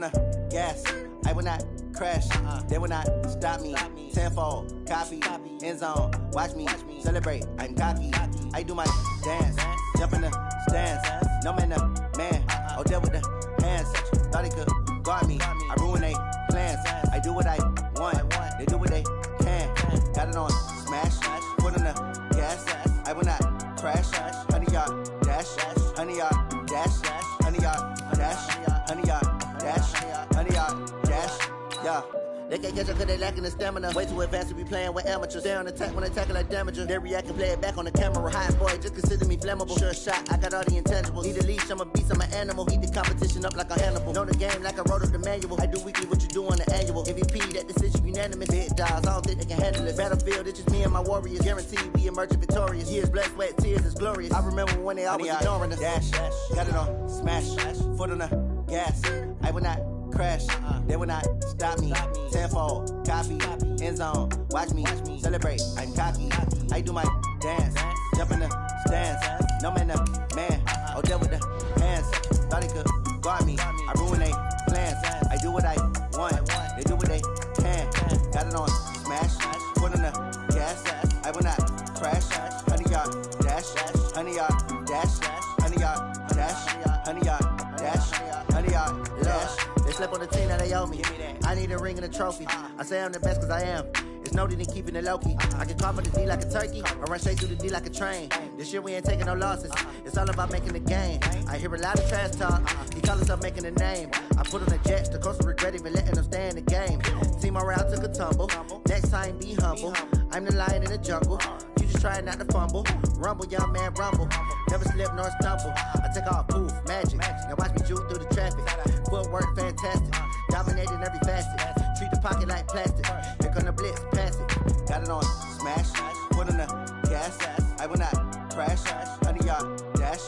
on the gas. I will not crash. They will not stop me. Tenfold, copy, end zone. Watch me celebrate. I'm cocky. I do my dance. Jump in the stands. No man, the man. Oh, deal with the hands. Thought he could guard me. I ruin they plans. I do what I want. They do what they can. Got it on smash. Put on the gas. I will not crash. 100-yard dash. 100-yard dash. 100-yard dash. 100-yard dash. 100-yard dash. Yeah. They can't catch up cause they lacking the stamina. Way too advanced to be playing with amateurs. Stay on attack when they tackle like damager. They react and play it back on the camera. Hot boy, just consider me flammable. Sure shot, I got all the intangibles. Need a leash, I'm a beast, I'm an animal. Heat the competition up like a Hannibal. Know the game like I wrote up the manual. I do weekly what you do on the annual. MVP, that decision unanimous. Big dogs, I don't think they can handle it. Battlefield, it's just me and my warriors. Guaranteed we emerging victorious. Years, blood, sweat, tears, it's glorious. I remember when they always ignoring us. Dash, got it on smash. Foot on the gas. I will not crash. They will not stop me. Tenfold, copy, end zone. Watch me celebrate. I'm cocky. I do my dance. Jump in the stands. No man, the man. Oh, deal with the hands. Thought he could guard me. I ruin they plans. I do what I want. They do what they can. Got it on smash. Put on the gas. I will not crash. 100-yard dash. 100-yard dash. 100-yard dash. 100-yard dash. 100-yard dash. They slept on the team that they owe me. I need a ring and a trophy. I say I'm the best cause I am. It's no need in keeping it low-key. I can call for the D like a turkey, or run straight through the D like a train. This year we ain't taking no losses. It's all about making the game. I hear a lot of trash talk. He call himself making a name. I put on the Jets. The coach will regret even letting them stay in the game. Team morale took a tumble. Next time be humble. I'm the lion in the jungle. You just trying not to fumble. Rumble, young man, rumble. Never slip nor stumble. I take off, poof, magic. Now watch me juke through the traffic. Footwork fantastic. Dominating every facet. Treat the pocket like plastic. Here come the blitz, pass it. Got it on smash. Put on the gas. I will not crash. 100-yard dash.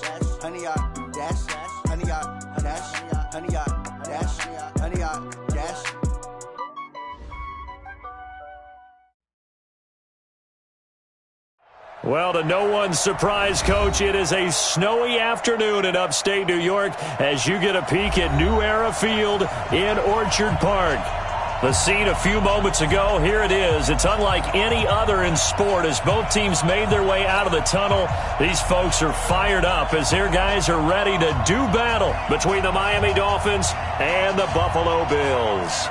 100-yard dash. 100-yard dash. 100-yard dash. 100-yard dash. Well, to no one's surprise, Coach, it is a snowy afternoon in upstate New York as you get a peek at New Era Field in Orchard Park. The scene a few moments ago, here it is. It's unlike any other in sport as both teams made their way out of the tunnel. These folks are fired up as their guys are ready to do battle between the Miami Dolphins and the Buffalo Bills.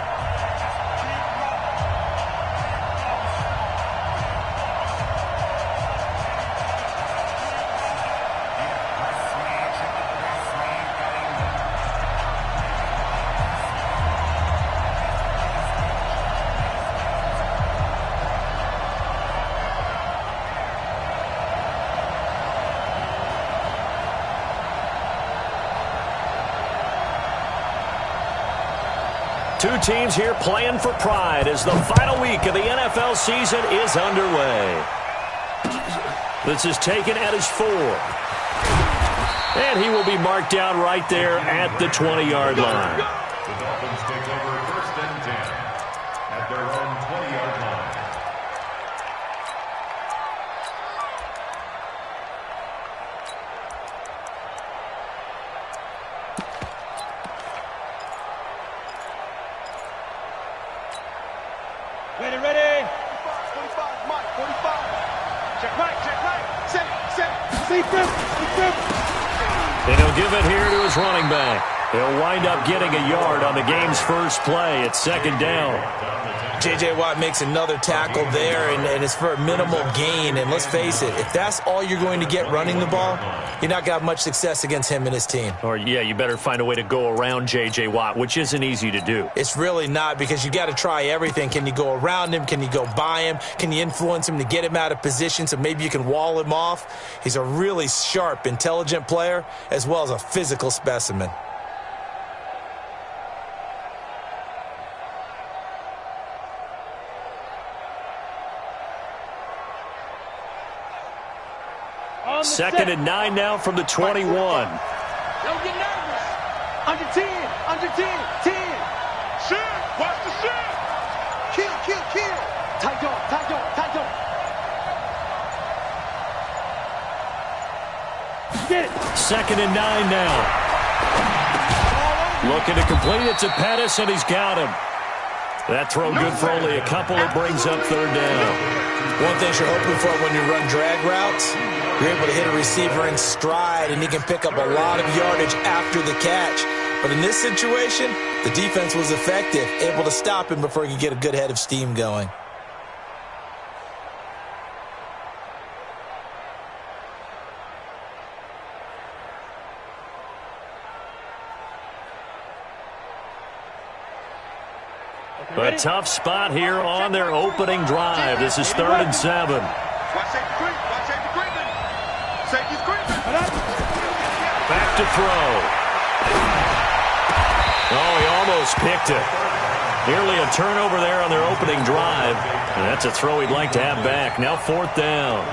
Two teams here playing for pride as the final week of the NFL season is underway. This is taken at his 4. And he will be marked down right there at the 20-yard line. The Dolphins take over 1st and 10 at their own 20-yard line. Ready. 45, Mike, 45. Check right. Set. And he'll give it here to his running back. He'll wind up getting a yard on the game's first play at 2nd down. J.J. Watt makes another tackle there, and it's for a minimal gain. And let's face it, if that's all you're going to get running the ball, you're not going to have much success against him and his team. Or, yeah, you better find a way to go around J.J. Watt, which isn't easy to do. It's really not, because you got to try everything. Can you go around him? Can you go by him? Can you influence him to get him out of position so maybe you can wall him off? He's a really sharp, intelligent player as well as a physical specimen. Second and 9 now from the 21. Don't get nervous. Under 10. 10. Shit. Watch the shit. Kill. Tight dog. Get it. Second and 9 now. Looking to complete it to Pettis, and he's got him. That throw good for only a couple. It brings up third down. One thing you're hoping for when you run drag routes, you're able to hit a receiver in stride, and he can pick up a lot of yardage after the catch. But in this situation, the defense was effective, able to stop him before he could get a good head of steam going. A tough spot here on their opening drive. This is 3rd and 7. Back to throw. Oh, he almost picked it. Nearly a turnover there on their opening drive. And that's a throw he'd like to have back. Now 4th down.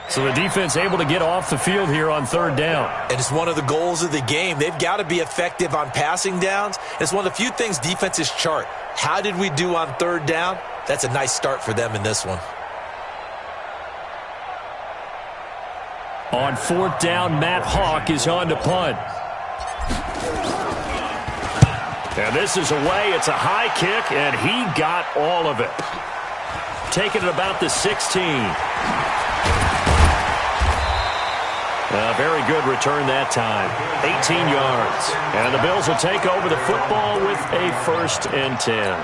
So the defense able to get off the field here on 3rd down. And it's one of the goals of the game. They've got to be effective on passing downs. It's one of the few things defenses chart. How did we do on 3rd down? That's a nice start for them in this one. On 4th down, Matt Hawk is on to punt. And this is away. It's a high kick, and he got all of it. Taking it about the 16. A very good return that time. 18 yards. And the Bills will take over the football with a 1st and 10.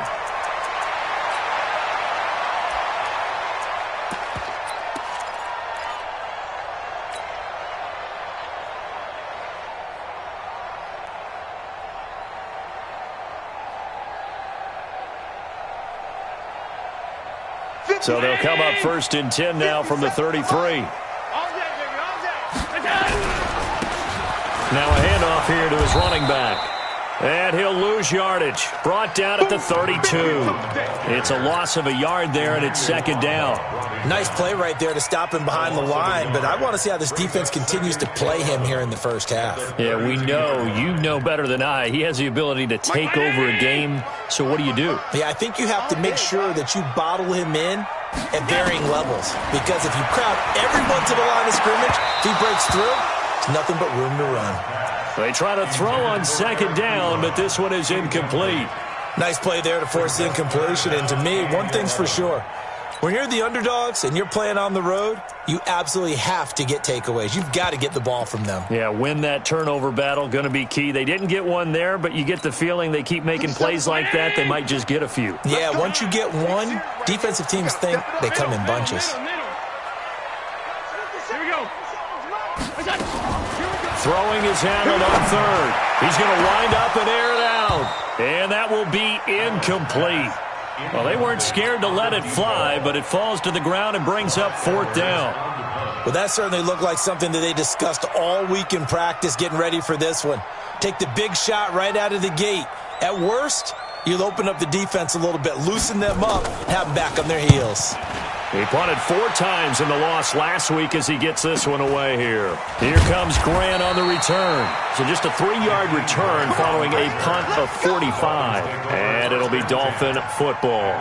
So they'll come up 1st and 10 now from the 33. Now a handoff here to his running back. And he'll lose yardage. Brought down at the 32. It's a loss of a yard there, and it's 2nd down. Nice play right there to stop him behind the line, but I want to see how this defense continues to play him here in the first half. Yeah, we know. You know better than I. He has the ability to take over a game, so what do you do? Yeah, I think you have to make sure that you bottle him in at varying levels, because if you crowd everyone to the line of scrimmage, if he breaks through, it's nothing but room to run. They try to throw on 2nd down, but this one is incomplete. Nice play there to force the incompletion, and to me, one thing's for sure. When you're the underdogs and you're playing on the road, you absolutely have to get takeaways. You've got to get the ball from them. Yeah, win that turnover battle, going to be key. They didn't get one there, but you get the feeling they keep making plays like that, they might just get a few. Yeah, once you get one, defensive teams think they come in bunches. Throwing his handled on 3rd. He's going to wind up and air it out. And that will be incomplete. Well, they weren't scared to let it fly, but it falls to the ground and brings up 4th down. Well, that certainly looked like something that they discussed all week in practice getting ready for this one. Take the big shot right out of the gate. At worst, you'll open up the defense a little bit, loosen them up, and have them back on their heels. He punted 4 times in the loss last week as he gets this one away here. Here comes Grant on the return. So just a 3-yard return following a punt of 45. And it'll be Dolphin football.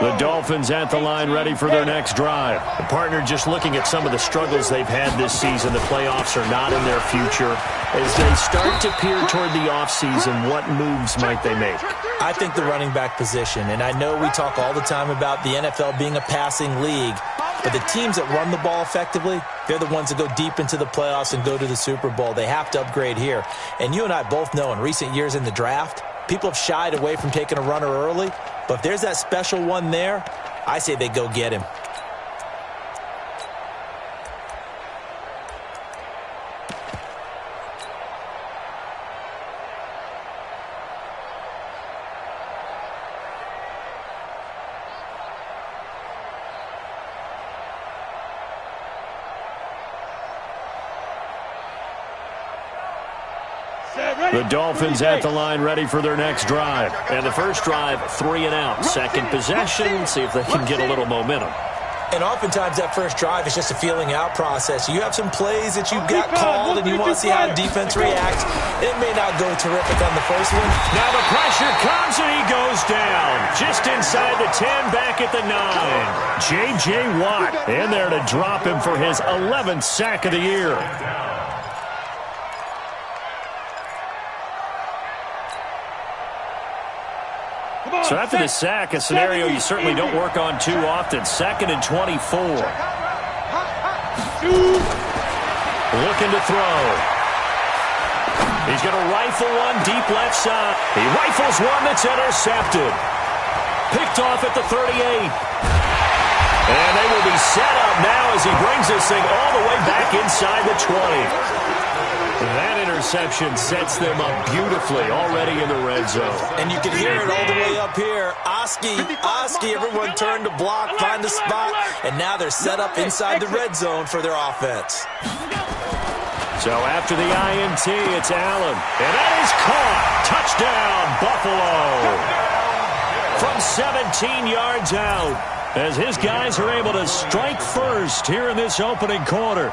The Dolphins at the line ready for their next drive. The partner just looking at some of the struggles they've had this season. The playoffs are not in their future. As they start to peer toward the offseason, what moves might they make? I think the running back position, and I know we talk all the time about the NFL being a passing league, But the teams that run the ball effectively, they're the ones that go deep into the playoffs and go to the Super Bowl. They have to upgrade here. And you and I both know in recent years in the draft, people have shied away from taking a runner early. But if there's that special one there, I say they go get him. The Dolphins at the line ready for their next drive. And the first drive, 3 and out. Second possession, see if they can get a little momentum. And oftentimes that first drive is just a feeling out process. You have some plays that you've got called and you want to see how the defense reacts. It may not go terrific on the first one. Now the pressure comes and he goes down. Just inside the 10, back at the 9. J.J. Watt in there to drop him for his 11th sack of the year. So after the sack, a scenario you certainly don't work on too often. 2nd and 24. Looking to throw. He's going to rifle one deep left side. He rifles one that's intercepted. Picked off at the 38. And they will be set up now as he brings this thing all the way back inside the 20. That interception sets them up beautifully already in the red zone. And you can hear it all the way up here. Oski, everyone turned to block, find a spot, and now they're set up inside the red zone for their offense. So after the INT, it's Allen. And that is caught. Touchdown, Buffalo. From 17 yards out, as his guys are able to strike first here in this opening quarter.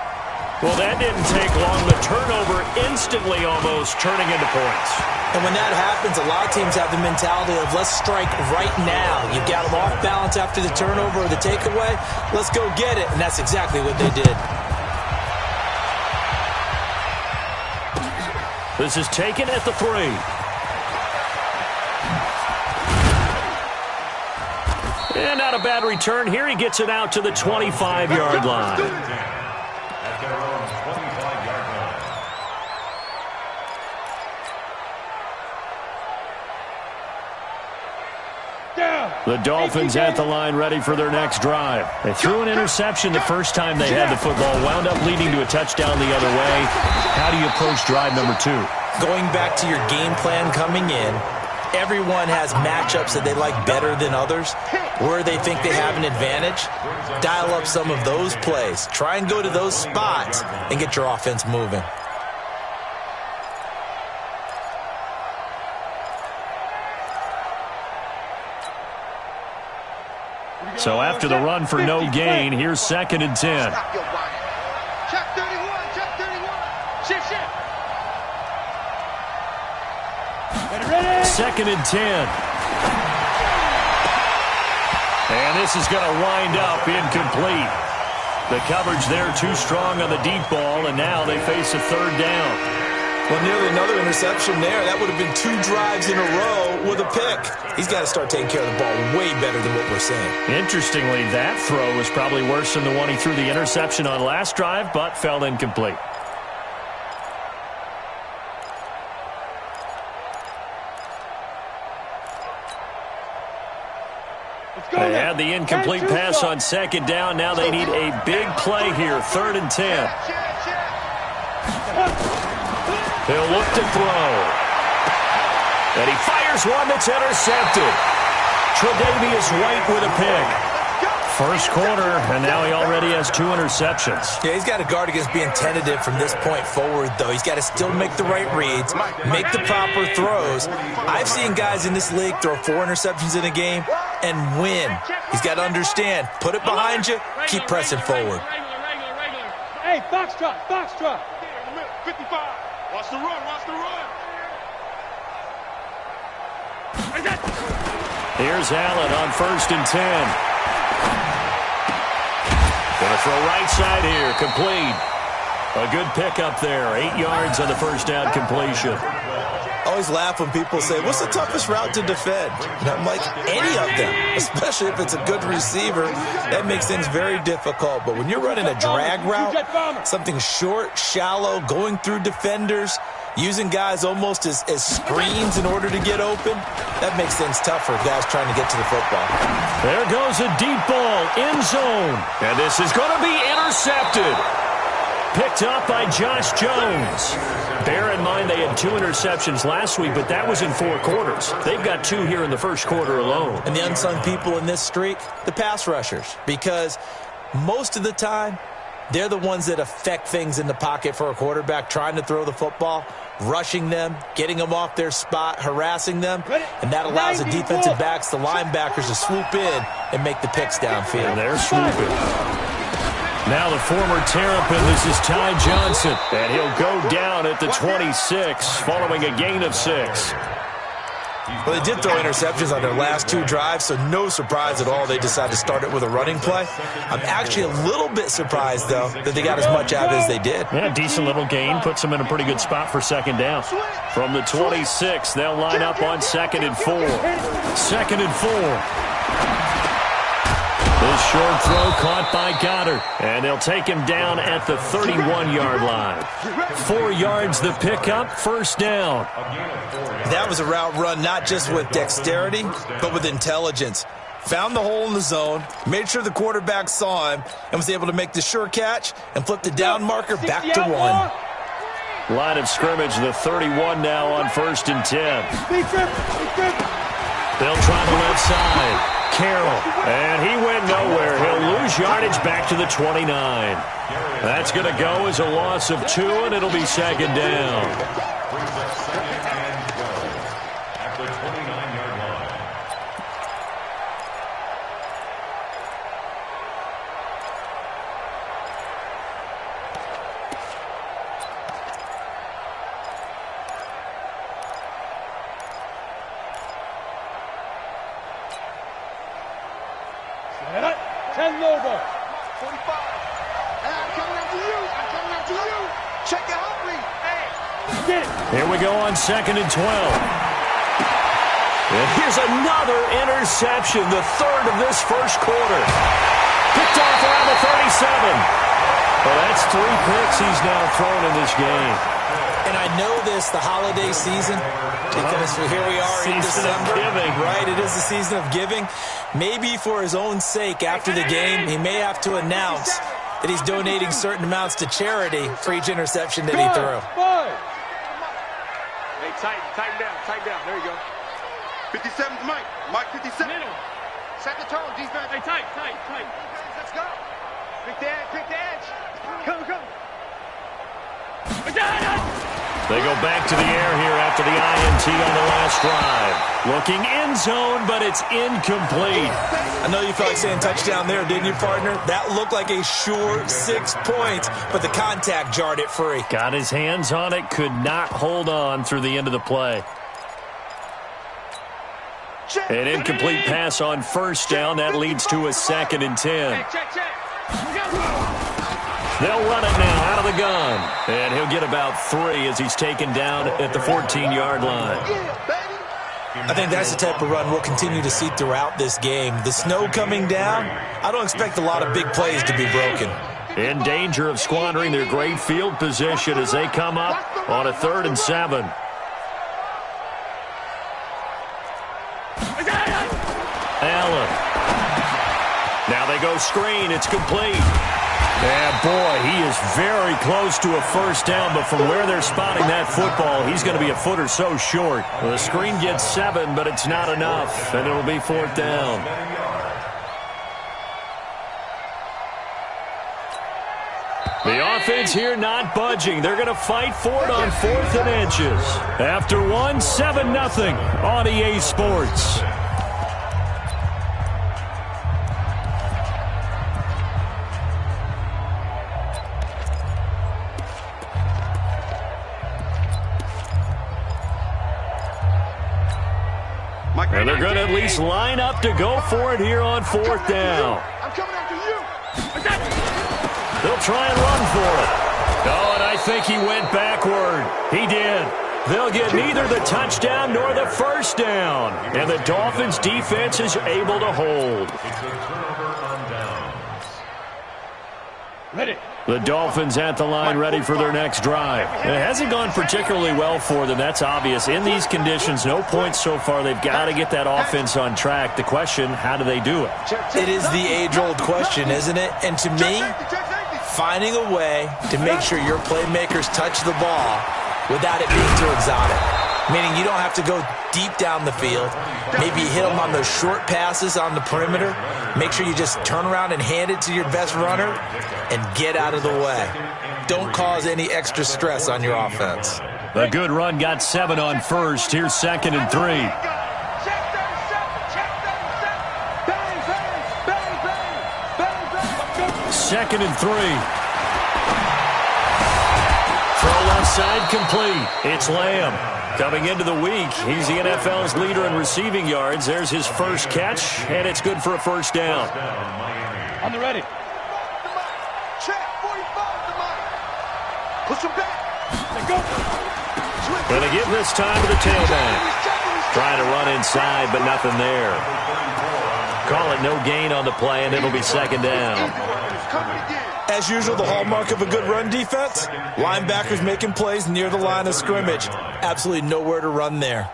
Well, that didn't take long. The turnover instantly almost turning into points. And when that happens, a lot of teams have the mentality of let's strike right now. You got them off balance after the turnover or the takeaway. Let's go get it. And that's exactly what they did. This is taken at the 3. And not a bad return here. He gets it out to the 25-yard line. The Dolphins at the line ready for their next drive. They threw an interception the first time they had the football, wound up leading to a touchdown the other way. How do you approach drive number 2? Going back to your game plan coming in, everyone has matchups that they like better than others, where they think they have an advantage. Dial up some of those plays. Try and go to those spots and get your offense moving. So after the run for no gain, here's 2nd and 10. Check 31, check 31. Shift. 2nd and 10. And this is going to wind up incomplete. The coverage there too strong on the deep ball, and now they face a 3rd down. Well, nearly another interception there. That would have been 2 drives in a row with a pick. He's got to start taking care of the ball way better than what we're seeing. Interestingly, that throw was probably worse than the one he threw the interception on last drive, but fell incomplete. They had the incomplete pass on 2nd down. Now they need a big play here, 3rd and 10. He'll look to throw. And he fires one that's intercepted. Tre'Davious White with a pick. First quarter, and now he already has 2 interceptions. Yeah, he's got to guard against being tentative from this point forward, though. He's got to still make the right reads, make the proper throws. I've seen guys in this league throw 4 interceptions in a game and win. He's got to understand, put it behind you, keep pressing forward. Hey, Foxtrot. 55. Watch the run. Here's Allen on 1st and 10. Gonna throw right side here, complete. A good pickup there, 8 yards on the first down completion. Oh, always laugh when people say, what's the toughest route to defend? And I'm like, any of them, especially if it's a good receiver. That makes things very difficult. But when you're running a drag route, something short, shallow, going through defenders, using guys almost as screens in order to get open, that makes things tough for guys trying to get to the football. There goes a deep ball, end zone. And this is going to be intercepted. Picked up by Josh Jones. Bear in mind they had 2 interceptions last week, but that was in 4 quarters. They've got 2 here in the first quarter alone. And the unsung people in this streak, the pass rushers, because most of the time, they're the ones that affect things in the pocket for a quarterback, trying to throw the football, rushing them, getting them off their spot, harassing them, and that allows the defensive backs, the linebackers, to swoop in and make the picks downfield. And they're swooping. Now the former Terrapin, this is Ty Johnson, and he'll go down at the 26 following a gain of 6. Well, they did throw interceptions on their last 2 drives, so no surprise at all they decided to start it with a running play. I'm actually a little bit surprised, though, that they got as much out as they did. Yeah, decent little gain. Puts them in a pretty good spot for second down. From the 26, they'll line up on 2nd and 4. 2nd and 4. This short throw caught by Goddard, and they'll take him down at the 31-yard line. 4 yards the pickup, first down. That was a route run not just with dexterity, but with intelligence. Found the hole in the zone, made sure the quarterback saw him, and was able to make the sure catch and flip the down marker back to 1. Line of scrimmage, the 31 now on 1st and 10. They'll try the left side. Carroll, and he went nowhere. He'll lose yardage back to the 29. That's going to go as a loss of 2, and it'll be 2nd down. At the 29-yard line. Here we go on 2nd and 12. And here's another interception, the 3rd of this first quarter. Picked off around the 37. Well, that's 3 picks he's now thrown in this game. And I know this, the holiday season, because here we are in December. Right, it is the season of giving. Maybe for his own sake, after the game, he may have to announce that he's donating certain amounts to charity for each interception that he threw. Hey, tighten down. There you go. 57's Mike. Mike 57. Middle. Set the tone, defense. Hey, tight. Let's go. Quick the edge. Come. They go back to the air here after the INT on the last drive. Looking end zone, but it's incomplete. I know you felt like saying touchdown there, didn't you, partner? That looked like a sure 6 points, but the contact jarred it free. Got his hands on it, could not hold on through the end of the play. An incomplete pass on first down. That leads to a 2nd and 10. They'll run it now out of the gun. And he'll get about 3 as he's taken down at the 14-yard line. I think that's the type of run we'll continue to see throughout this game. The snow coming down, I don't expect a lot of big plays to be broken. In danger of squandering their great field position as they come up on a 3rd and 7. Allen. Now they go screen. It's complete. And, boy, he is very close to a first down, but from where they're spotting that football, he's going to be a foot or so short. The screen gets 7, but it's not enough, and it'll be 4th down. The offense here not budging. They're going to fight for it on 4th and inches. After 1, 7-0 on EA Sports. And they're going to at least line up to go for it here on 4th down. I'm coming after you. They'll try and run for it. Oh, and I think he went backward. He did. They'll get neither the touchdown nor the first down. And the Dolphins' defense is able to hold. It's a turnover on downs. Ready. The Dolphins at the line ready for their next drive. It hasn't gone particularly well for them. That's obvious. In these conditions, no points so far. They've got to get that offense on track. The question, how do they do it? It is the age-old question, isn't it? And to me, finding a way to make sure your playmakers touch the ball without it being too exotic. Meaning you don't have to go deep down the field. Maybe you hit them on those short passes on the perimeter. Make sure you just turn around and hand it to your best runner and get out of the way. Don't cause any extra stress on your offense. A good run got 7 on first. Here's 2nd and 3. Second and 3. Throw left side complete. It's Lamb. Coming into the week, he's the NFL's leader in receiving yards. There's his first catch, and it's good for a first down. On the ready. Check 45 to Mike. Push him back. Let go. Going to give this time to the tailback. Trying to run inside, but nothing there. Call it no gain on the play, and it'll be 2nd down. As usual, the hallmark of a good run defense, linebackers making plays near the line of scrimmage. Absolutely nowhere to run there.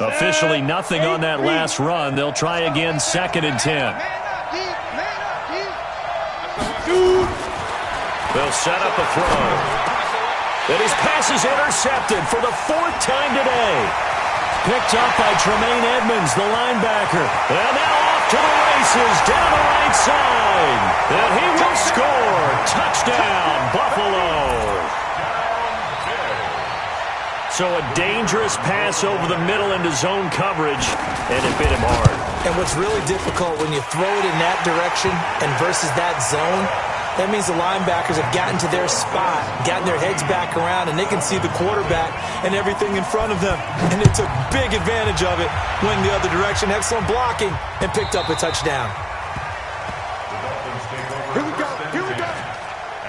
Officially nothing on that last run. They'll try again, 2nd and 10. They'll set up a throw. And his pass is intercepted for the 4th time today. Picked up by Tremaine Edmonds, the linebacker. And now off to the races down the right side. And he will score. Touchdown, Buffalo. So a dangerous pass over the middle into zone coverage, and it bit him hard. And what's really difficult when you throw it in that direction and versus that zone, that means the linebackers have gotten to their spot, gotten their heads back around, and they can see the quarterback and everything in front of them. And they took big advantage of it, went the other direction, excellent blocking, and picked up a touchdown. Here we go. Here we go.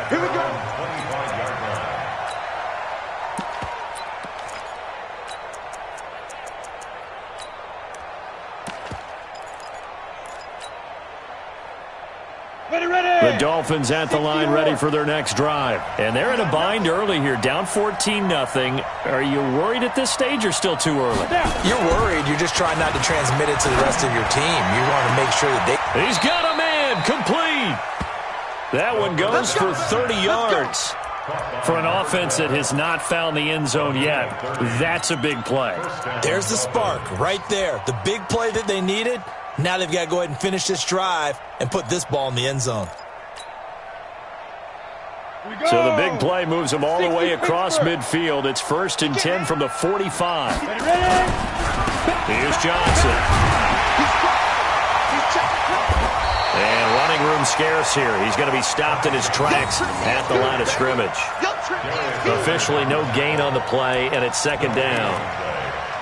Here we go. 25-yard line. The Dolphins at the line ready for their next drive. And they're in a bind early here, down 14-0. Are you worried at this stage or still too early? You're worried. You're just trying not to transmit it to the rest of your team. You want to make sure that they... He's got a man, complete. That one goes for 30 yards. For an offense that has not found the end zone yet, that's a big play. There's the spark right there. The big play that they needed. Now they've got to go ahead and finish this drive and put this ball in the end zone. So the big play moves them all the way across midfield. It's 1st and 10 from the 45. Here's Johnson. And running room scarce here. He's going to be stopped in his tracks at the line of scrimmage. Officially no gain on the play, and it's 2nd down.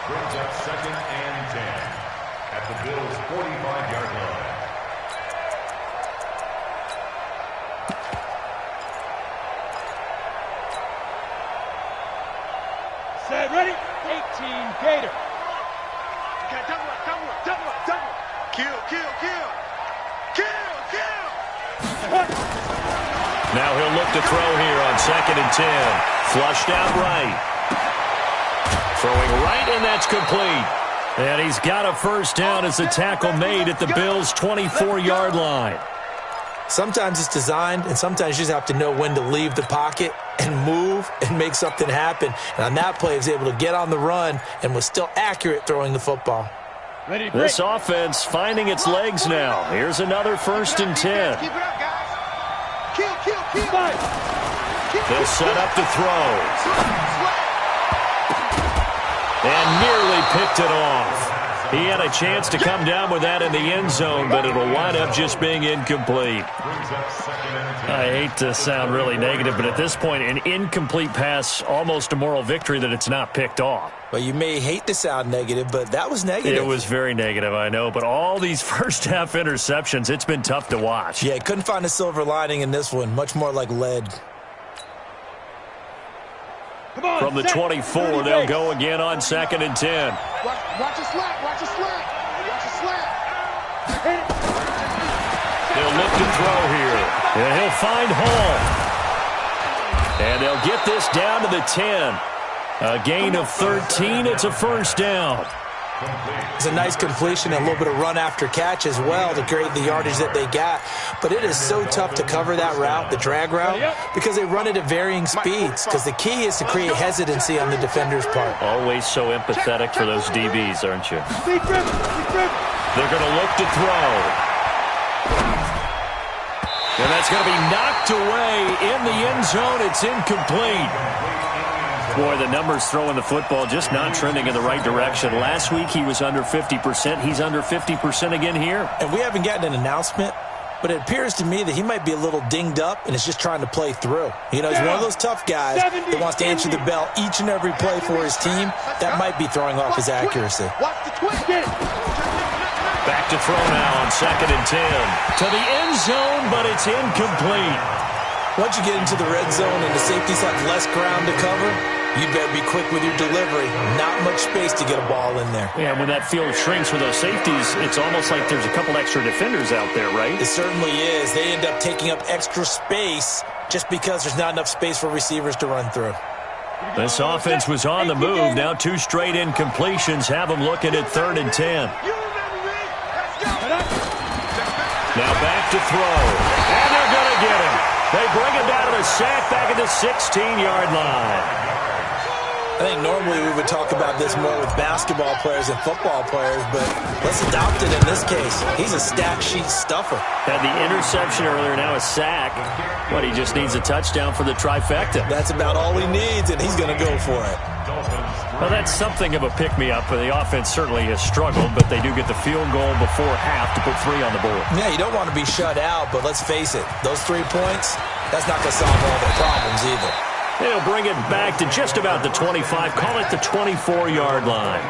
Brings up 2nd and 10 at the Bills' 45-yard line. Set, ready? 18, Gator. Okay, double up. Kill. Now he'll look to throw here on 2nd and 10. Flushed out right. Throwing right, and that's complete. And he's got a first down as the tackle made at the Bills' 24-yard line. Sometimes it's designed, and sometimes you just have to know when to leave the pocket and move and make something happen. And on that play, he was able to get on the run and was still accurate throwing the football. This offense finding its legs now. Here's another 1st and 10. Keep it up, guys. Kill. They'll set up to throw. And nearly picked it off. He had a chance to come down with that in the end zone, but it'll wind up just being incomplete. I hate to sound really negative, but at this point, an incomplete pass, almost a moral victory that it's not picked off. Well, you may hate to sound negative, but that was negative. It was very negative, I know, but all these first-half interceptions, it's been tough to watch. Yeah, couldn't find a silver lining in this one, much more like lead. From the 24, they'll go again on 2nd and 10. Watch a slap, watch a slap, watch a slap. They'll look to throw here. And he'll find Hall. And they'll get this down to the 10. A gain of 13. It's a first down. It's a nice completion and a little bit of run after catch as well to create the yardage that they got. But it is so tough to cover that route, the drag route, because they run it at varying speeds. Because the key is to create hesitancy on the defender's part. Always so empathetic for those DBs, aren't you? They're going to look to throw. And that's going to be knocked away in the end zone. It's incomplete. Boy, the numbers throwing the football just not trending in the right direction. Last week he was under 50%. He's under 50% again here. And we haven't gotten an announcement, but it appears to me that he might be a little dinged up and is just trying to play through. You know, he's one of those tough guys that wants to answer the bell each and every play for his team. That might be throwing off his accuracy. Back to throw now on 2nd and 10. To the end zone, but it's incomplete. Once you get into the red zone and the safeties have less ground to cover, you better be quick with your delivery. Not much space to get a ball in there. Yeah, when that field shrinks for those safeties, it's almost like there's a couple extra defenders out there, right? It certainly is. They end up taking up extra space just because there's not enough space for receivers to run through. This offense was on the move. Now 2 straight incompletions have them looking at 3rd and 10. Now back to throw. And they're going to get him. They bring him down to the sack back at the 16-yard line. I think normally we would talk about this more with basketball players and football players, but let's adopt it in this case. He's a stat sheet stuffer. Had the interception earlier, now a sack. But he just needs a touchdown for the trifecta. That's about all he needs, and he's going to go for it. Well, that's something of a pick-me-up. The offense certainly has struggled, but they do get the field goal before half to put 3 on the board. Yeah, you don't want to be shut out, but let's face it, those 3 points, that's not going to solve all their problems either. They'll bring it back to just about the 25. Call it the 24-yard line.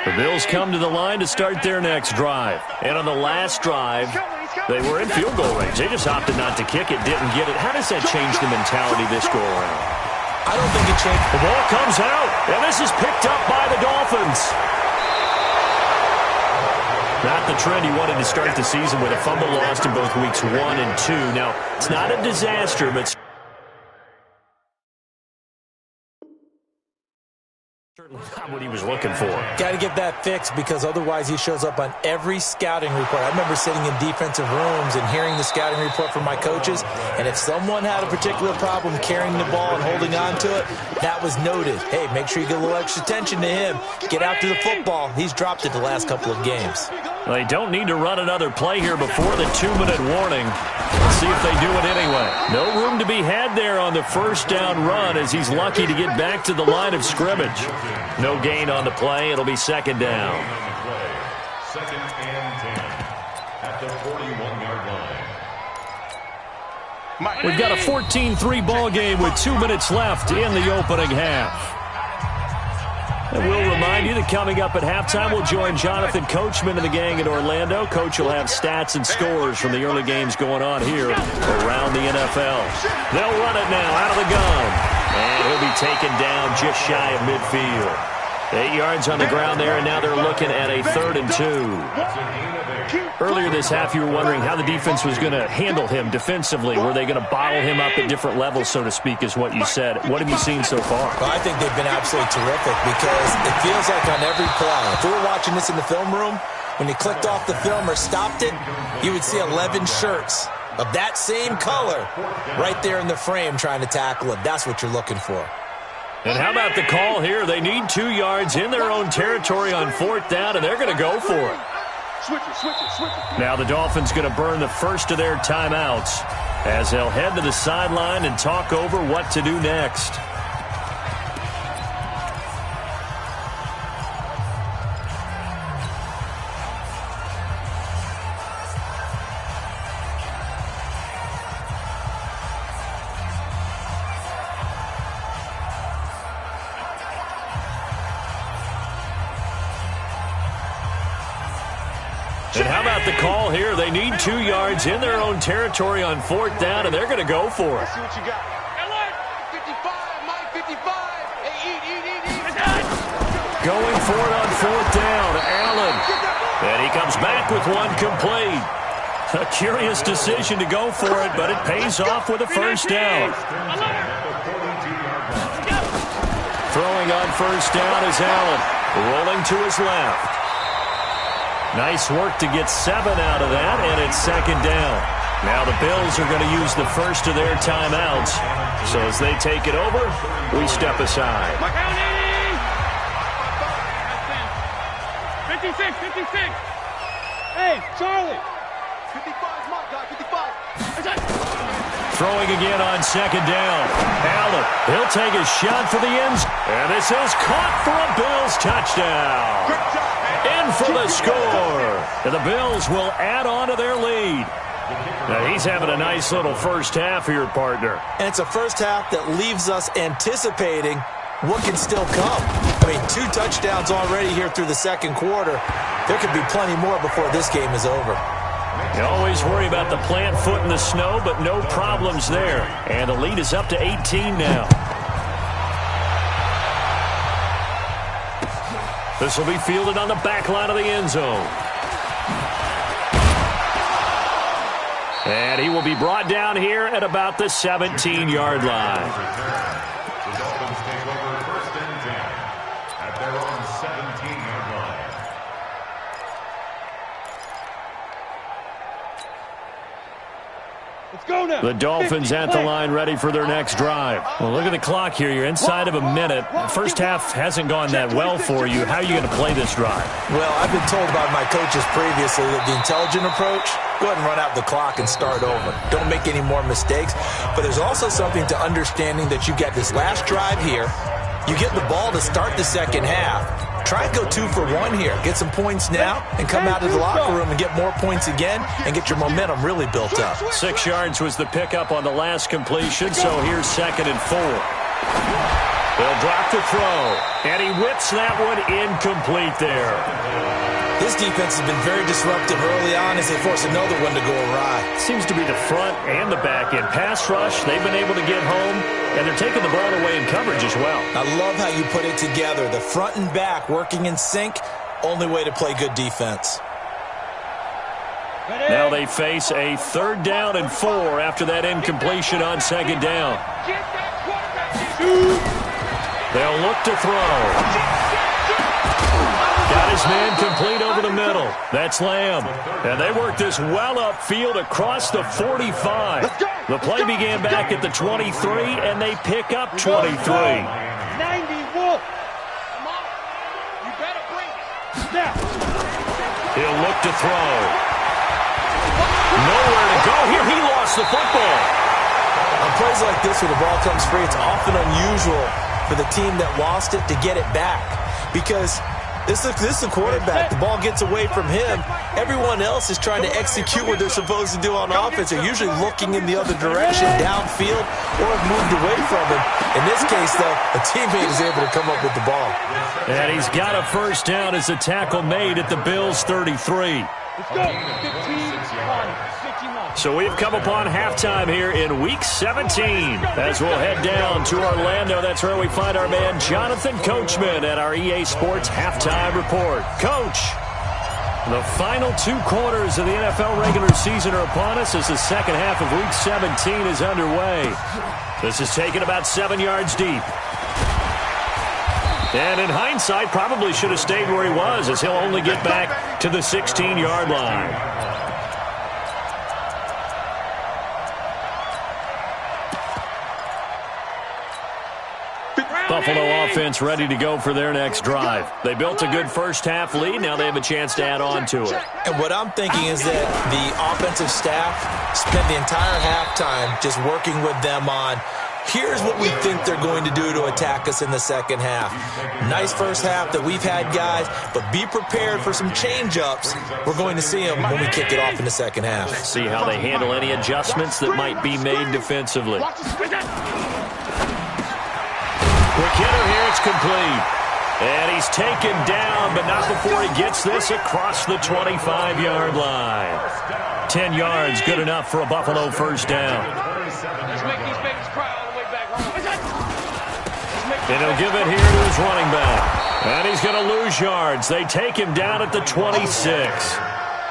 The Bills come to the line to start their next drive. And on the last drive, they were in field goal range. They just opted not to kick it, didn't get it. How does that change the mentality this go-around? I don't think it changed. The ball comes out, and this is picked up by the Dolphins. Not the trend he wanted to start the season with. A fumble lost in both weeks 1 and 2. Now, it's not a disaster, but certainly not what he was looking for. Got to get that fixed because otherwise he shows up on every scouting report. I remember sitting in defensive rooms and hearing the scouting report from my coaches, and if someone had a particular problem carrying the ball and holding on to it, that was noted. Hey, make sure you get a little extra attention to him. Get after the football. He's dropped it the last couple of games. They don't need to run another play here before the 2-minute warning. Let's see if they do it anyway. No room to be had there on the first down run as he's lucky to get back to the line of scrimmage. No gain on the play. It'll be 2nd down. 2nd and 10 at the 41-yard line. We've got a 14-3 ball game with 2 minutes left in the opening half. And we'll remind you that coming up at halftime, we'll join Jonathan Coachman and the gang in Orlando. Coach will have stats and scores from the early games going on here around the NFL. They'll run it now out of the gun. And he'll be taken down just shy of midfield. 8 yards on the ground there, and now they're looking at a 3rd and 2. Earlier this half, you were wondering how the defense was going to handle him defensively. Were they going to bottle him up at different levels, so to speak, is what you said. What have you seen so far? Well, I think they've been absolutely terrific because it feels like on every play, if we were watching this in the film room, when you clicked off the film or stopped it, you would see 11 shirts of that same color right there in the frame trying to tackle him. That's what you're looking for. And how about the call here? They need 2 yards in their own territory on 4th down, and they're going to go for it. Now the Dolphins going to burn the first of their timeouts. as they'll head to the sideline and talk over what to do next. And how about the call here? They need 2 yards in their own territory on 4th down, and they're going to go for it. Let's see what you got. 55, Mike, 55. Hey, eat. Going for it on 4th down, Allen. And he comes back with one complete. A curious decision to go for it, but it pays off with a first down. Throwing on first down is Allen. Rolling to his left. Nice work to get 7 out of that, and it's 2nd down. Now the Bills are going to use the first of their timeouts. So as they take it over, we step aside. 56. Hey, Charlie. 55 is my guy, 55. Throwing again on 2nd down. Allen, he'll take a shot for the end zone. And this is caught for a Bills touchdown. Great job. In for the score. And the Bills will add on to their lead. Now he's having a nice little first half here, partner. And it's a first half that leaves us anticipating what can still come. I mean, 2 touchdowns already here through the second quarter. There could be plenty more before this game is over. You always worry about the plant foot in the snow, but no problems there. And the lead is up to 18 now. This will be fielded on the back line of the end zone. And he will be brought down here at about the 17-yard line. The Dolphins take over 1st and 10 at their own 17-yard line. Let's go now. The Dolphins at the line ready for their next drive. Well, look at the clock here. You're inside of a minute. The first half hasn't gone that well for you. How are you going to play this drive? Well, I've been told by my coaches previously that the intelligent approach, go ahead and run out the clock and start over. Don't make any more mistakes. But there's also something to understanding that you got this last drive here. You get the ball to start the second half. Try and go 2 for 1 here. Get some points now and come out of the locker room and get more points again and get your momentum really built up. 6 yards was the pickup on the last completion, so here's 2nd and 4. They'll drop the throw, and he whips that one incomplete there. This defense has been very disruptive early on as they force another one to go awry. Seems to be the front and the back end. Pass rush, they've been able to get home, and they're taking the ball away in coverage as well. I love how you put it together. The front and back working in sync, only way to play good defense. Now they face a 3rd down and 4 after that incompletion on 2nd down. They'll look to throw. Got his man complete over the middle. That's Lamb. And they work this well upfield across the 45. The play began back at the 23, and they pick up 23. 90, Wolf. Come on. You better bring it. Now. He'll look to throw. Nowhere to go here. He lost the football. On plays like this where the ball comes free, it's often unusual for the team that lost it to get it back. Because this is the quarterback. The ball gets away from him. Everyone else is trying to execute what they're supposed to do on offense. They're usually looking in the other direction, downfield, or have moved away from him. In this case, though, a teammate is able to come up with the ball. And he's got a first down as a tackle made at the Bills' 33. Let's go. 15-1. So we've come upon halftime here in Week 17. As we'll head down to Orlando, that's where we find our man Jonathan Coachman at our EA Sports Halftime Report. Coach, the final 2 quarters of the NFL regular season are upon us as the second half of Week 17 is underway. This is taken about 7 yards deep. And in hindsight, probably should have stayed where he was, as he'll only get back to the 16-yard line. Buffalo offense ready to go for their next drive. They built a good first-half lead. Now they have a chance to add on to it. And what I'm thinking is that the offensive staff spent the entire halftime just working with them on, here's what we think they're going to do to attack us in the second half. Nice first half that we've had, guys, but be prepared for some change-ups. We're going to see them when we kick it off in the second half. See how they handle any adjustments that might be made defensively. Quick hitter here, it's complete. And he's taken down, but not before he gets this across the 25-yard line. 10 yards, good enough for a Buffalo first down. Let's make these babies cry all the way back home. And he'll give it here to his running back. And he's going to lose yards. They take him down at the 26.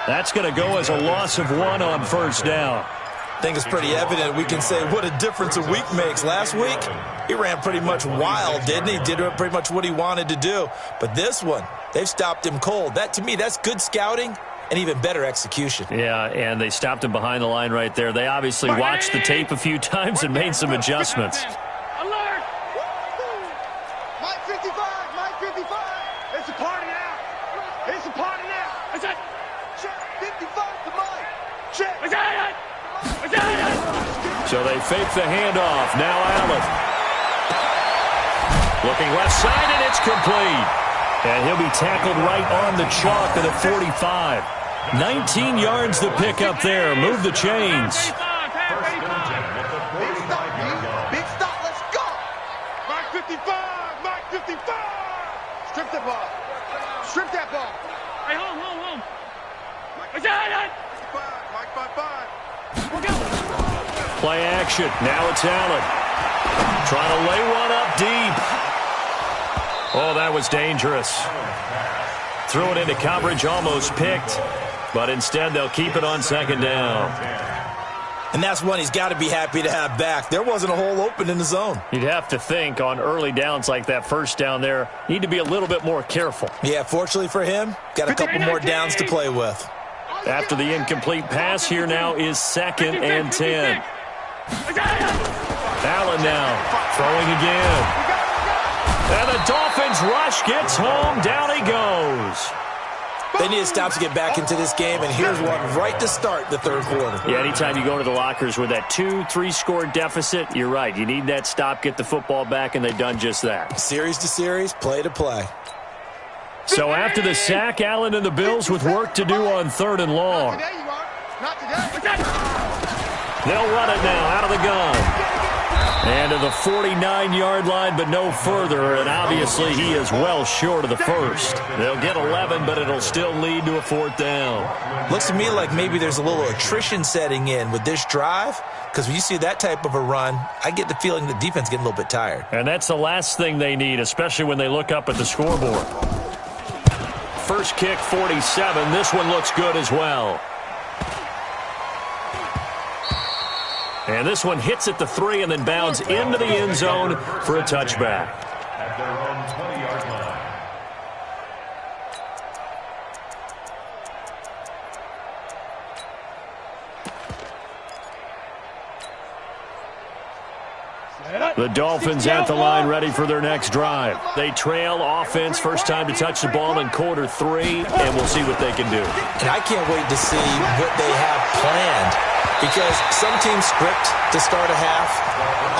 That's going to go as a loss of 1 on first down. I think it's pretty evident. We can say what a difference a week makes. Last week, he ran pretty much wild, didn't he? Did pretty much what he wanted to do. But this one, they've stopped him cold. That, to me, that's good scouting and even better execution. Yeah, and they stopped him behind the line right there. They obviously watched the tape a few times and made some adjustments. Alert! Mike 55, Mike 55. It's a party now. It's a party now. Is that? Check 55 to Mike. Check. Is that? So they fake the handoff. Now Allen. Looking left side, and it's complete. And he'll be tackled right on the chalk at the 45. 19 yards to pick up there. Move the chains. Big stop, let's go. Mike 55, Mike 55. Strip that ball. Strip that ball. Hey, home. Is that? Mike 55. Play action. Now it's Allen. Trying to lay one up deep. Oh, that was dangerous. Threw it into coverage, almost picked. But instead, they'll keep it on second down. And that's one he's got to be happy to have back. There wasn't a hole open in the zone. You'd have to think on early downs like that first down there, need to be a little bit more careful. Yeah, fortunately for him, got a couple more downs to play with. After the incomplete pass, here now is 2nd and 10. Allen now throwing again. And the Dolphins rush gets home. Down he goes. They need to stop to get back into this game, and here's one right to start the third quarter. Yeah, anytime you go to the lockers with that 2-3 score deficit, you're right. You need that stop, get the football back, and they've done just that. Series to series, play to play. So after the sack, Allen and the Bills with work to do on 3rd and long. Not today. They'll run it now out of the gun. And to the 49-yard line, but no further. And obviously he is well short of the first. They'll get 11, but it'll still lead to a 4th down. Looks to me like maybe there's a little attrition setting in with this drive. Because when you see that type of a run, I get the feeling the defense getting a little bit tired. And that's the last thing they need, especially when they look up at the scoreboard. First kick, 47. This one looks good as well. And this one hits at the 3 and then bounds into the end zone for a touchback. At their own 20-yard line. The Dolphins at the line ready for their next drive. They trail offense, first time to touch the ball in quarter 3, and we'll see what they can do. And I can't wait to see what they have planned. Because some teams script to start a half.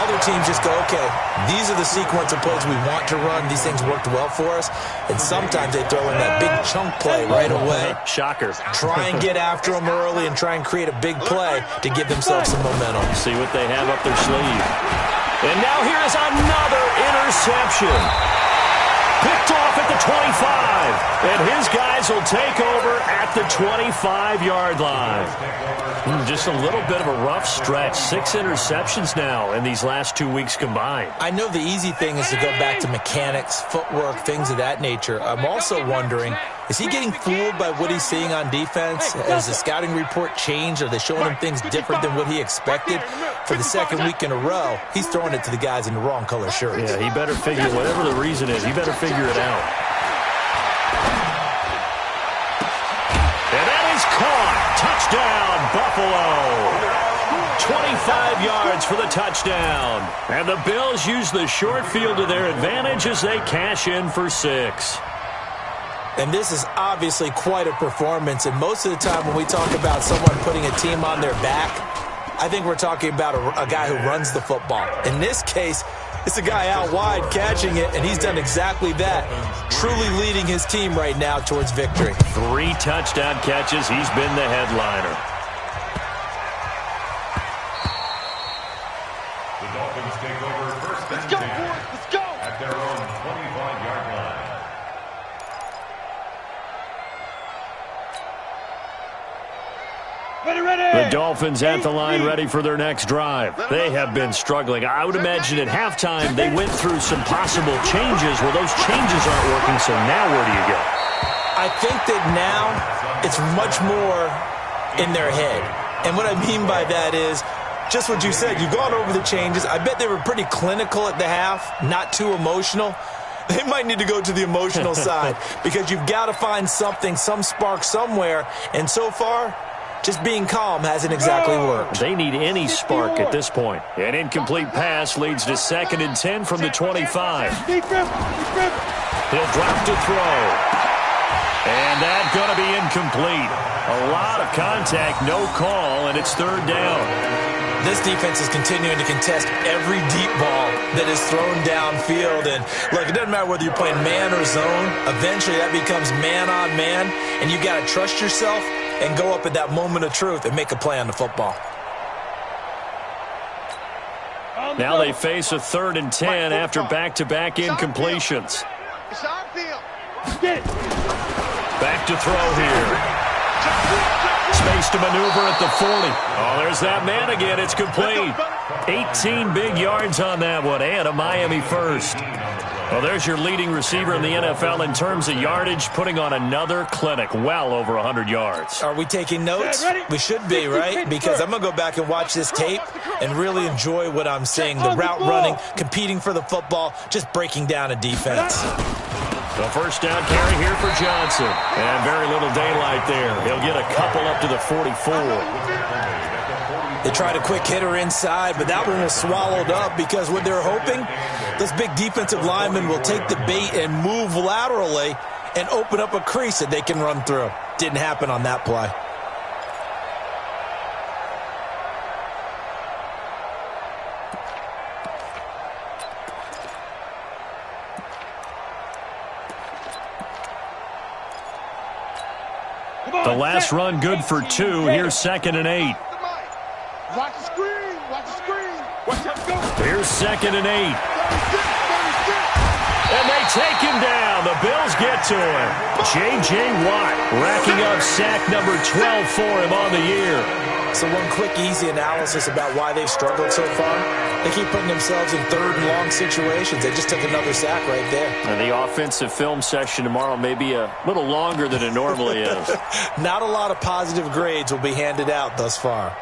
Other teams just go, okay, these are the sequence of plays we want to run. These things worked well for us. And sometimes they throw in that big chunk play right away. Shocker. Try and get after them early and try and create a big play to give themselves some momentum. See what they have up their sleeve. And now here is another interception. Picked off at the 25. And his guys will take over at the 25-yard line. Just a little bit of a rough stretch. 6 interceptions now in these last 2 weeks combined. I know the easy thing is to go back to mechanics, footwork, things of that nature. I'm also wondering, is he getting fooled by what he's seeing on defense? Has the scouting report changed? Are they showing him things different than what he expected? For the second week in a row, he's throwing it to the guys in the wrong color shirts. Yeah, he better figure, whatever the reason is, he better figure it out. And that is caught. Touchdown, Buffalo. 25 yards for the touchdown. And the Bills use the short field to their advantage as they cash in for 6. And this is obviously quite a performance. And most of the time when we talk about someone putting a team on their back, I think we're talking about a guy who runs the football. In this case, it's a guy out wide catching it, and he's done exactly that, truly leading his team right now towards victory. 3 touchdown catches. He's been the headliner. The Dolphins take over first and 10. Let's go, boys. Let's go. At their own 25-yard line. The Dolphins at the line ready for their next drive. They have been struggling. I would imagine at halftime they went through some possible changes. Well, those changes aren't working, so now where do you go? I think that now it's much more in their head. And what I mean by that is just what you said. You've gone over the changes. I bet they were pretty clinical at the half, not too emotional. They might need to go to the emotional side because you've got to find something, some spark somewhere. And so far, just being calm hasn't exactly worked. They need any spark at this point. An incomplete pass leads to 2nd and 10 from the 25. He'll drop to throw. And that's going to be incomplete. A lot of contact, no call, and it's 3rd down. This defense is continuing to contest every deep ball that is thrown downfield. And, look, it doesn't matter whether you're playing man or zone. Eventually that becomes man-on-man, and you got to trust yourself and go up at that moment of truth and make a play on the football. Now they face a 3rd and 10 after back-to-back incompletions. It's our field. Back to throw here. Space to maneuver at the 40. Oh, there's that man again. It's complete. 18 big yards on that one, and a Miami first. Well, there's your leading receiver in the NFL in terms of yardage, putting on another clinic, well over 100 yards. Are we taking notes? We should be, right? Because I'm going to go back and watch this tape and really enjoy what I'm seeing. The route running, competing for the football, just breaking down a defense. The first down carry here for Johnson. And very little daylight there. He'll get a couple up to the 44. They tried a quick hitter inside, but that one was swallowed up because what they're hoping, those big defensive linemen will take the bait and move laterally and open up a crease that they can run through. Didn't happen on that play. The last run good for 2. Here's 2nd and 8. Watch the screen. Watch the screen. Watch him go. Here's 2nd and 8. And they take him down. The Bills get to him. J.J. Watt racking up sack number 12 for him on the year. So one quick, easy analysis about why they've struggled so far. They keep putting themselves in 3rd and long situations. They just took another sack right there. And the offensive film session tomorrow may be a little longer than it normally is. Not a lot of positive grades will be handed out thus far.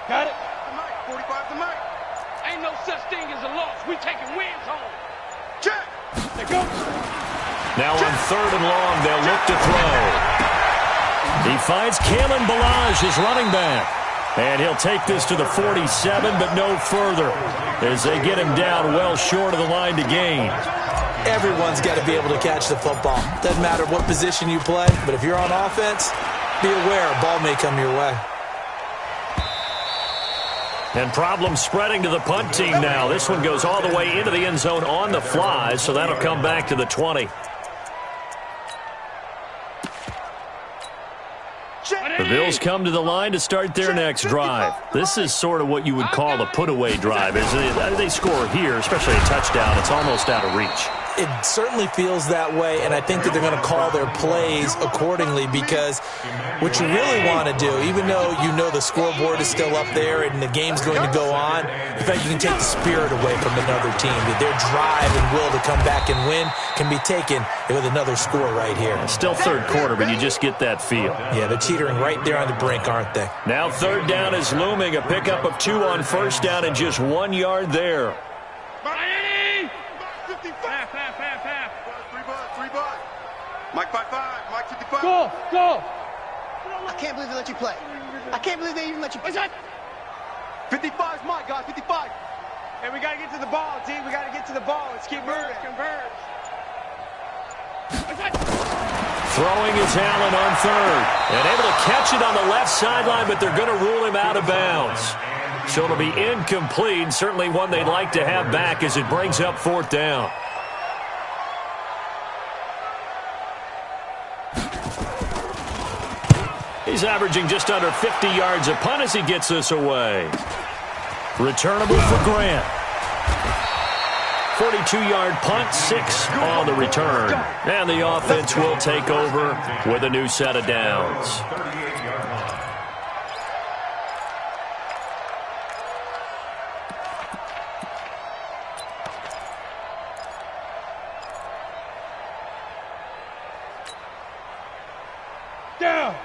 Got it. 45 to Mike. Ain't no such thing as a loss. We taking wins home. Check. There goes. Now on 3rd and long, they'll look to throw. He finds Kalen Ballage, his running back. And he'll take this to the 47, but no further, as they get him down well short of the line to gain. Everyone's got to be able to catch the football. Doesn't matter what position you play, but if you're on offense, be aware a ball may come your way. And problems spreading to the punt team now. This one goes all the way into the end zone on the fly, so that'll come back to the 20. The Bills come to the line to start their next drive. This is sort of what you would call a put-away drive. As they score here, especially a touchdown, it's almost out of reach. It certainly feels that way, and I think that they're going to call their plays accordingly because what you really want to do, even though you know the scoreboard is still up there and the game's going to go on, in fact, you can take the spirit away from another team. That their drive and will to come back and win can be taken with another score right here. Still 3rd quarter, but you just get that feel. Yeah, they're teetering right there on the brink, aren't they? Now 3rd down is looming. A pickup of 2 on 1st down and just 1 yard there. Mike 5-5, Mike 55. Go, go. I can't believe they let you play. I can't believe they even let you play. 55 is Mike, guys, 55. Hey, we got to get to the ball, T. We got to get to the ball. Let's keep moving. Converge. Throwing is Allen on third. And able to catch it on the left sideline, but they're going to rule him out of bounds. So it'll be incomplete, certainly one they'd like to have back as it brings up fourth down. He's averaging just under 50 yards a punt as he gets this away. Returnable for Grant. 42-yard punt, 6 on the return. And the offense will take over with a new set of downs.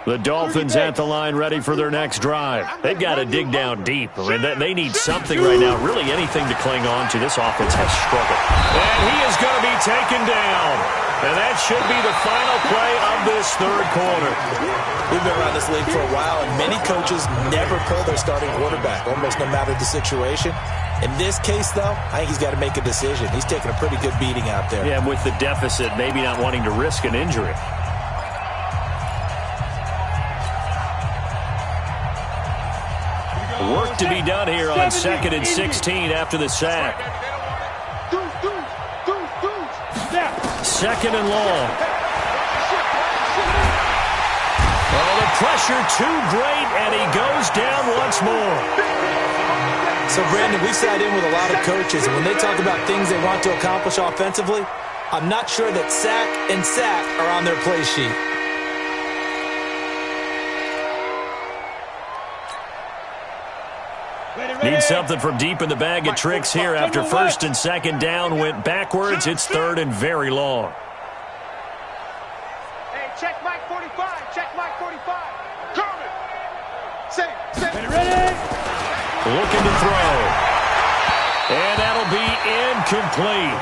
The Dolphins at the line ready for their next drive. They've got to dig down deep. I mean, they need something right now, really anything to cling on to. This offense has struggled. And he is going to be taken down. And that should be the final play of this third quarter. We've been around this league for a while, and many coaches never pull their starting quarterback, almost no matter the situation. In this case, though, I think he's got to make a decision. He's taking a pretty good beating out there. Yeah, with the deficit, maybe not wanting to risk an injury. Work to be done here on 2nd and 16 after the sack. 2nd and long. Oh, the pressure too great, and he goes down once more. So, Brandon, we sat in with a lot of coaches, and when they talk about things they want to accomplish offensively, I'm not sure that sack and sack are on their play sheet. Need something from deep in the bag of tricks here after 1st and 2nd down went backwards. It's 3rd and very long. Hey, check Mike 45. Check Mike 45. Coming. Say. Ready? Looking to throw. And that'll be incomplete.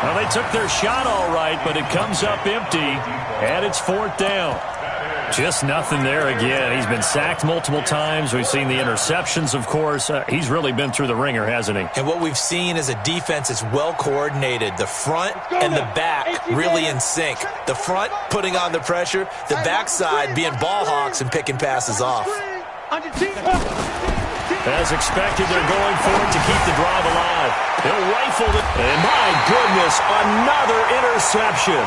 Well, they took their shot all right, but it comes up empty, and it's 4th down. Just nothing there again. He's been sacked multiple times. We've seen the interceptions, of course. He's really been through the ringer, hasn't he? And what we've seen is a defense that's well coordinated. The front and the back really in sync. The front putting on the pressure, the backside being ball hawks and picking passes off. As expected, they're going for it to keep the drive alive. They'll rifle it. And my goodness, another interception.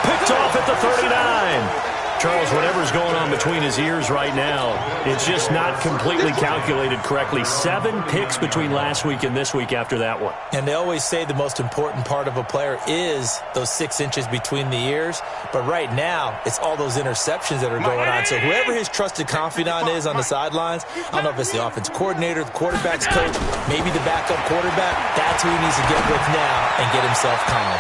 Picked off at the 39. Charles, whatever's going on between his ears right now, it's just not completely calculated correctly. 7 picks between last week and this week after that one. And they always say the most important part of a player is those 6 inches between the ears. But right now, it's all those interceptions that are going on. So whoever his trusted confidant is on the sidelines, I don't know if it's the offensive coordinator, the quarterback's coach, maybe the backup quarterback, that's who he needs to get with now and get himself calm.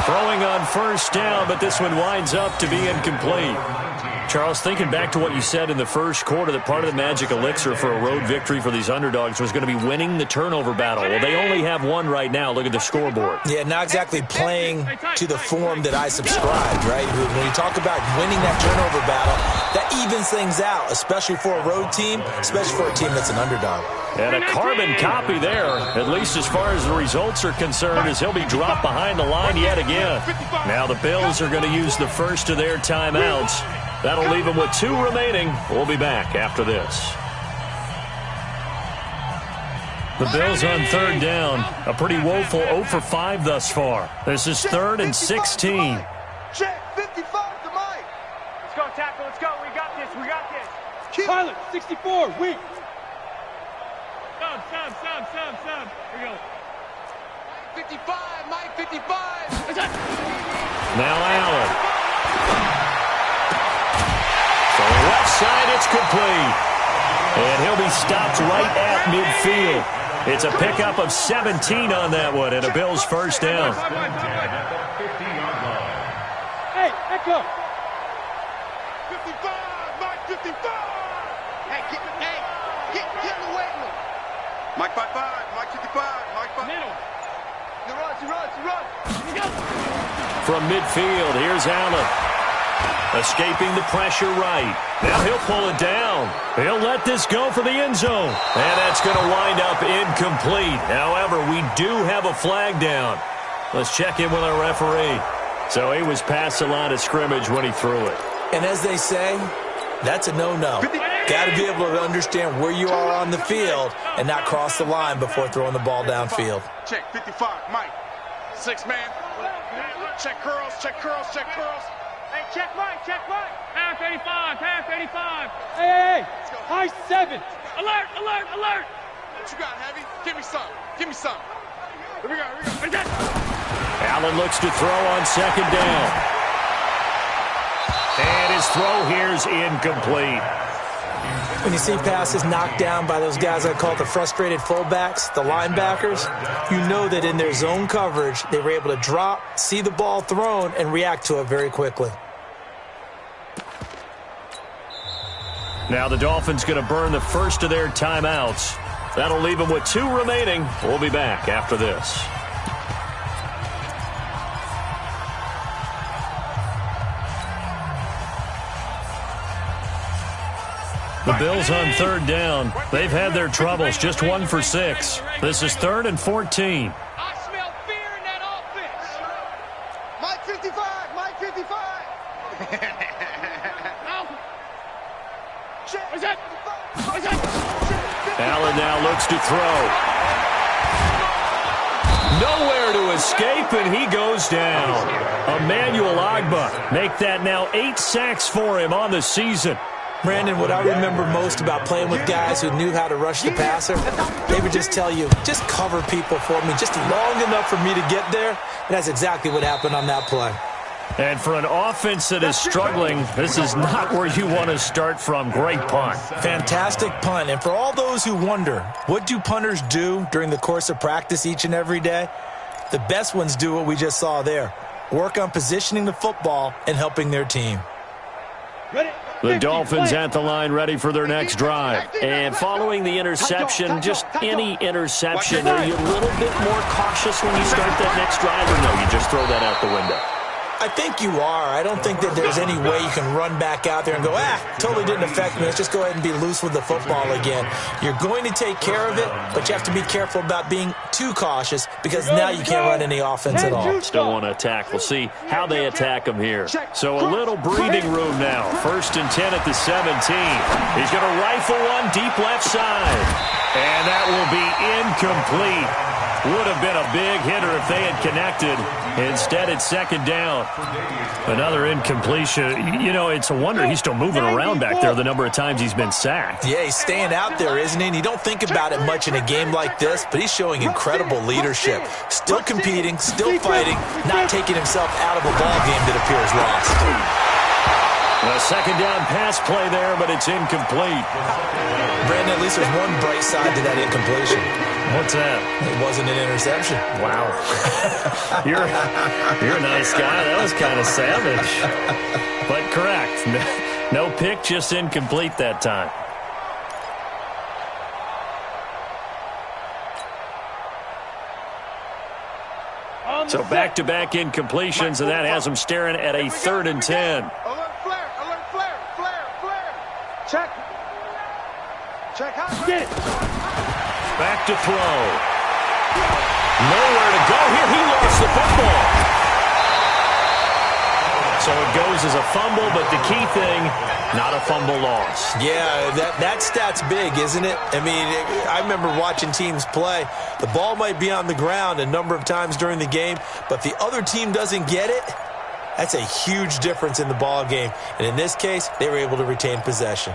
Throwing on 1st down, but this one winds up to be incomplete. Charles, thinking back to what you said in the first quarter, that part of the magic elixir for a road victory for these underdogs was going to be winning the turnover battle. Well, they only have one right now. Look at the scoreboard. Yeah, not exactly playing to the form that I subscribed, right? When you talk about winning that turnover battle, that evens things out, especially for a road team, especially for a team that's an underdog. And a carbon copy there, at least as far as the results are concerned, as he'll be dropped behind the line yet again. Now the Bills are going to use the first of their timeouts. That'll leave them with 2 remaining. We'll be back after this. The Bills on 3rd down. A pretty woeful 0 for 5 thus far. This is 3rd and 16. Check 55 to Mike. Let's go, tackle. Let's go. We got this. We got this. Pilot, 64. Weak. Sub. Here we go. 55, Mike 55. Now Allen. From the left side, it's complete. And he'll be stopped right at midfield. It's a pickup of 17 on that one, and a Bills 1st down. Hey, echo. 55, Mike 55. Get in the weight room. Mike 55, Mike 55, Mike 5. Middle. From midfield, here's Allen. Escaping the pressure right. Now he'll pull it down. He'll let this go for the end zone. And that's going to wind up incomplete. However, we do have a flag down. Let's check in with our referee. So he was past the line of scrimmage when he threw it. And as they say, that's a no-no. Got to be able to understand where you are on the field and not cross the line before throwing the ball downfield. Check 55, Mike. 6 man. Check curls, check curls, check curls. Hey, check Mike, check Mike. Half 85, half 85. Hey, high 7. Alert, alert, alert. What you got, Heavy? Give me some. Give me some. Here we go, here we go. Allen looks to throw on second down. And his throw here's incomplete. When you see passes knocked down by those guys I call the frustrated fullbacks, the linebackers, you know that in their zone coverage, they were able to drop, see the ball thrown, and react to it very quickly. Now the Dolphins going to burn the first of their timeouts. That'll leave them with 2 remaining. We'll be back after this. The Bills on third down. They've had their troubles, just 1 for 6. This is 3rd and 14. I smell fear in that offense. Mike 55, Mike 55. What's that? What's that? Allen now looks to throw. Nowhere to escape, and he goes down. Emmanuel Ogbah make that now 8 sacks for him on the season. Brandon, what I remember most about playing with guys who knew how to rush the passer, they would just tell you, just cover people for me, just long enough for me to get there. And that's exactly what happened on that play. And for an offense that is struggling, this is not where you want to start from. Great punt. Fantastic punt. And for all those who wonder, what do punters do during the course of practice each and every day? The best ones do what we just saw there. Work on positioning the football and helping their team. The Dolphins at the line ready for their next drive. And following the interception, just any interception, are you a little bit more cautious when you start that next drive, or no, you just throw that out the window? I think you are. I don't think that there's any way you can run back out there and go, totally didn't affect me. Let's just go ahead and be loose with the football again. You're going to take care of it, but you have to be careful about being too cautious because now you can't run any offense at all. Still want to attack. We'll see how they attack them here. So a little breathing room now. 1st and 10 at the 17. He's going to rifle one deep left side. And that will be incomplete. Would have been a big hitter if they had connected. Instead, it's 2nd down. Another incompletion. You know, it's a wonder he's still moving around back there the number of times he's been sacked. Yeah, he's staying out there, isn't he? And you don't think about it much in a game like this, but he's showing incredible leadership. Still competing, still fighting, not taking himself out of a ball game that appears lost. A 2nd down pass play there, but it's incomplete. Brandon, at least there's one bright side to that incompletion. What's that? It wasn't an interception. Wow. You're a nice guy. That was kind of savage. But correct. No pick, just incomplete that time. So back-to-back incompletions, and that has them staring at a 3rd and 10. Alert flare, alert flare, flare, flare. Check. Check out. Get it. Back to throw. Nowhere to go here. He lost the football. So it goes as a fumble, but the key thing, not a fumble loss. Yeah, that stat's big, isn't it? I mean, I remember watching teams play. The ball might be on the ground a number of times during the game, but the other team doesn't get it. That's a huge difference in the ball game. And in this case, they were able to retain possession.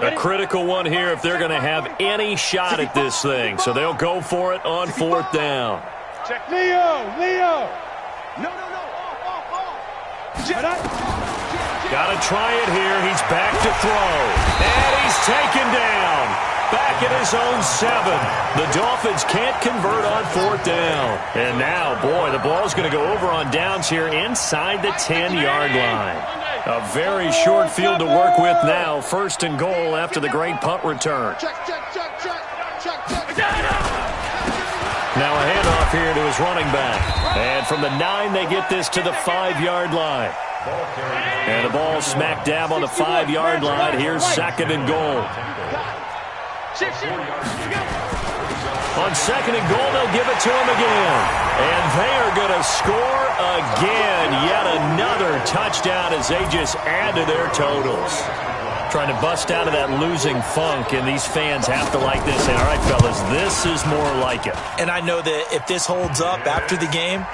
A critical one here if they're going to have any shot at this thing. So they'll go for it on 4th down. Check. Leo. No. Off. Got to try it here. He's back to throw. And he's taken down. Back at his own 7. The Dolphins can't convert on 4th down. And now, boy, the ball's going to go over on downs here inside the 10-yard line. A very short field to work with now. First and goal after the great punt return. Now a handoff here to his running back. And from the 9, they get this to the 5-yard line. And the ball smack dab on the 5-yard line. Here's second and goal. On second and goal, they'll give it to him again. And they are going to score again. Yet another touchdown as they just add to their totals. Trying to bust out of that losing funk, and these fans have to like this. And all right, fellas, this is more like it. And I know that if this holds up after the game,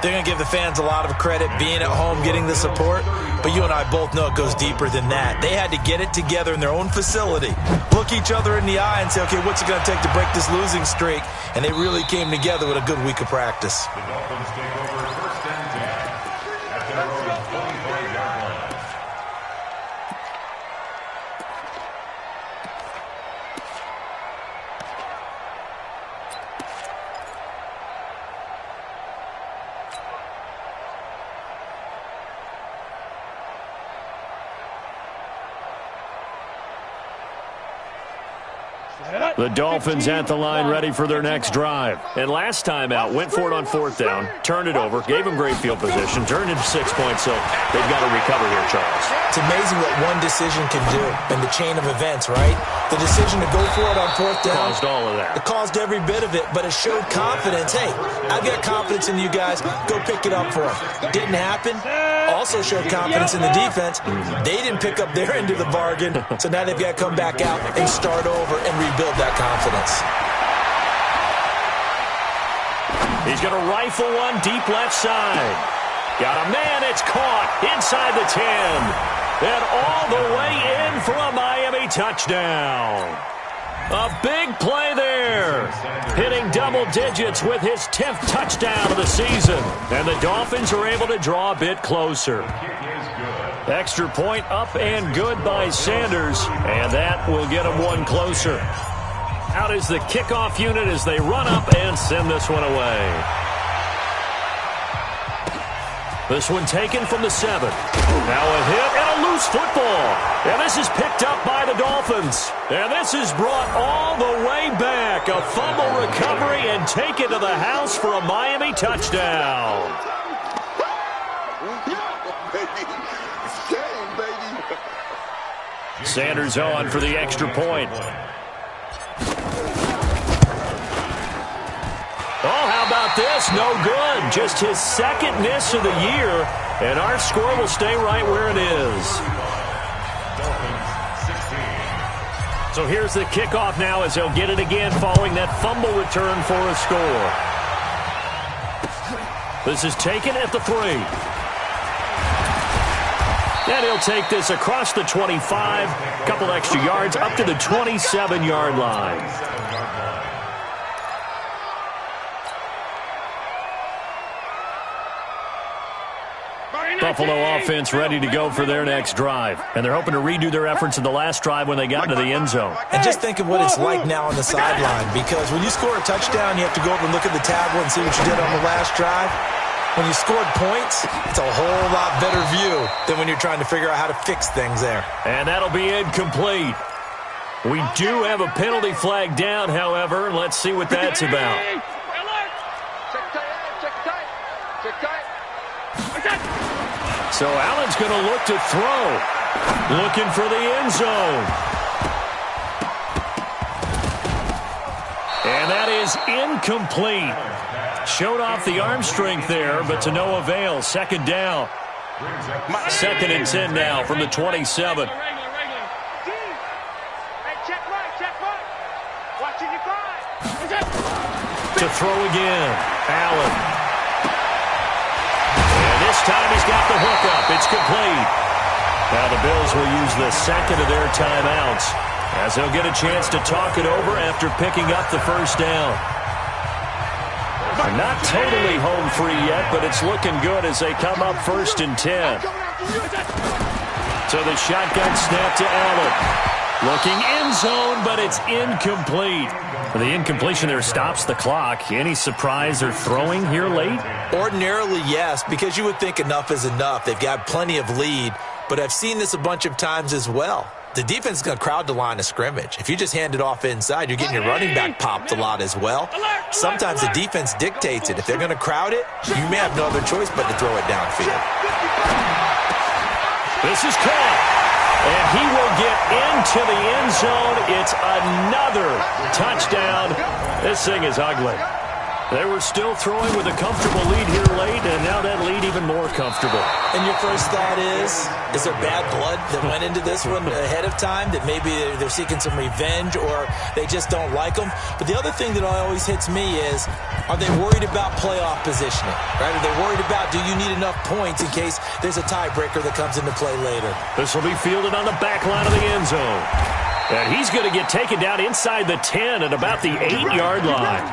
they're going to give the fans a lot of credit being at home, getting the support. But you and I both know it goes deeper than that. They had to get it together in their own facility, look each other in the eye and say, okay, what's it going to take to break this losing streak? And they really came together with a good week of practice. The Dolphins take over first and 10 at their own 25-yard line. The Dolphins at the line ready for their next drive. And last time out, went for it on 4th down, turned it over, gave them great field position, turned into 6 points, so they've got to recover here, Charles. It's amazing what one decision can do in the chain of events, right? The decision to go for it on 4th down. Caused all of that. It caused every bit of it, but it showed confidence. Hey, I've got confidence in you guys. Go pick it up for them. Didn't happen. Also showed confidence in the defense. They didn't pick up their end of the bargain, so now they've got to come back out and start over and rebuild that confidence. He's going to rifle one deep left side. Got a man, it's caught inside the 10. And all the way in for a Miami touchdown. A big play there. Hitting double digits with his 10th touchdown of the season. And the Dolphins are able to draw a bit closer. Extra point up and good by Sanders. And that will get him one closer. Out is the kickoff unit as they run up and send this one away. This one taken from the 7. Now a hit and a loose football. And this is picked up by the Dolphins. And this is brought all the way back. A fumble recovery and taken to the house for a Miami touchdown. Sanders on for the extra point. Oh, how about this? No good. Just his second miss of the year, and our score will stay right where it is. So here's the kickoff now as they'll get it again following that fumble return for a score. This is taken at the 3. And he'll take this across the 25, couple extra yards up to the 27-yard line. Buffalo offense ready to go for their next drive. And they're hoping to redo their efforts in the last drive when they got into the end zone. And just think of what it's like now on the sideline, because when you score a touchdown, you have to go over and look at the tablet and see what you did on the last drive. When you scored points, it's a whole lot better view than when you're trying to figure out how to fix things there. And that'll be incomplete. We do have a penalty flag down, however. Let's see what that's about. So Allen's going to look to throw. Looking for the end zone. And that is incomplete. Showed off the arm strength there, but to no avail. Second down. Second and 10 now from the 27. To throw again. Allen. This time he's got the hook up. It's complete. Now the Bills will use the second of their timeouts as they'll get a chance to talk it over after picking up the first down. They're not totally home free yet, but it's looking good as they come up first and 10. So the shotgun snap to Allen. Looking end zone, but it's incomplete. The incompletion there stops the clock. Any surprise they're throwing here late? Ordinarily, yes, because you would think enough is enough. They've got plenty of lead. but I've seen this a bunch of times as well. The defense is going to crowd the line of scrimmage. If you just hand it off inside, you're getting your running back popped a lot as well. Sometimes the defense dictates it. If they're going to crowd it, you may have no other choice but to throw it downfield. This is caught, and he will get into the end zone. It's another touchdown. This thing is ugly. They were still throwing with a comfortable lead here late, and now that lead even more comfortable. And your first thought is there bad blood that went into this one ahead of time, that maybe they're seeking some revenge or they just don't like them? But the other thing that always hits me is, are they worried about playoff positioning? Right? Are they worried about, do you need enough points in case there's a tiebreaker that comes into play later? This will be fielded on the back line of the end zone. And he's going to get taken down inside the 10 at about the 8-yard line.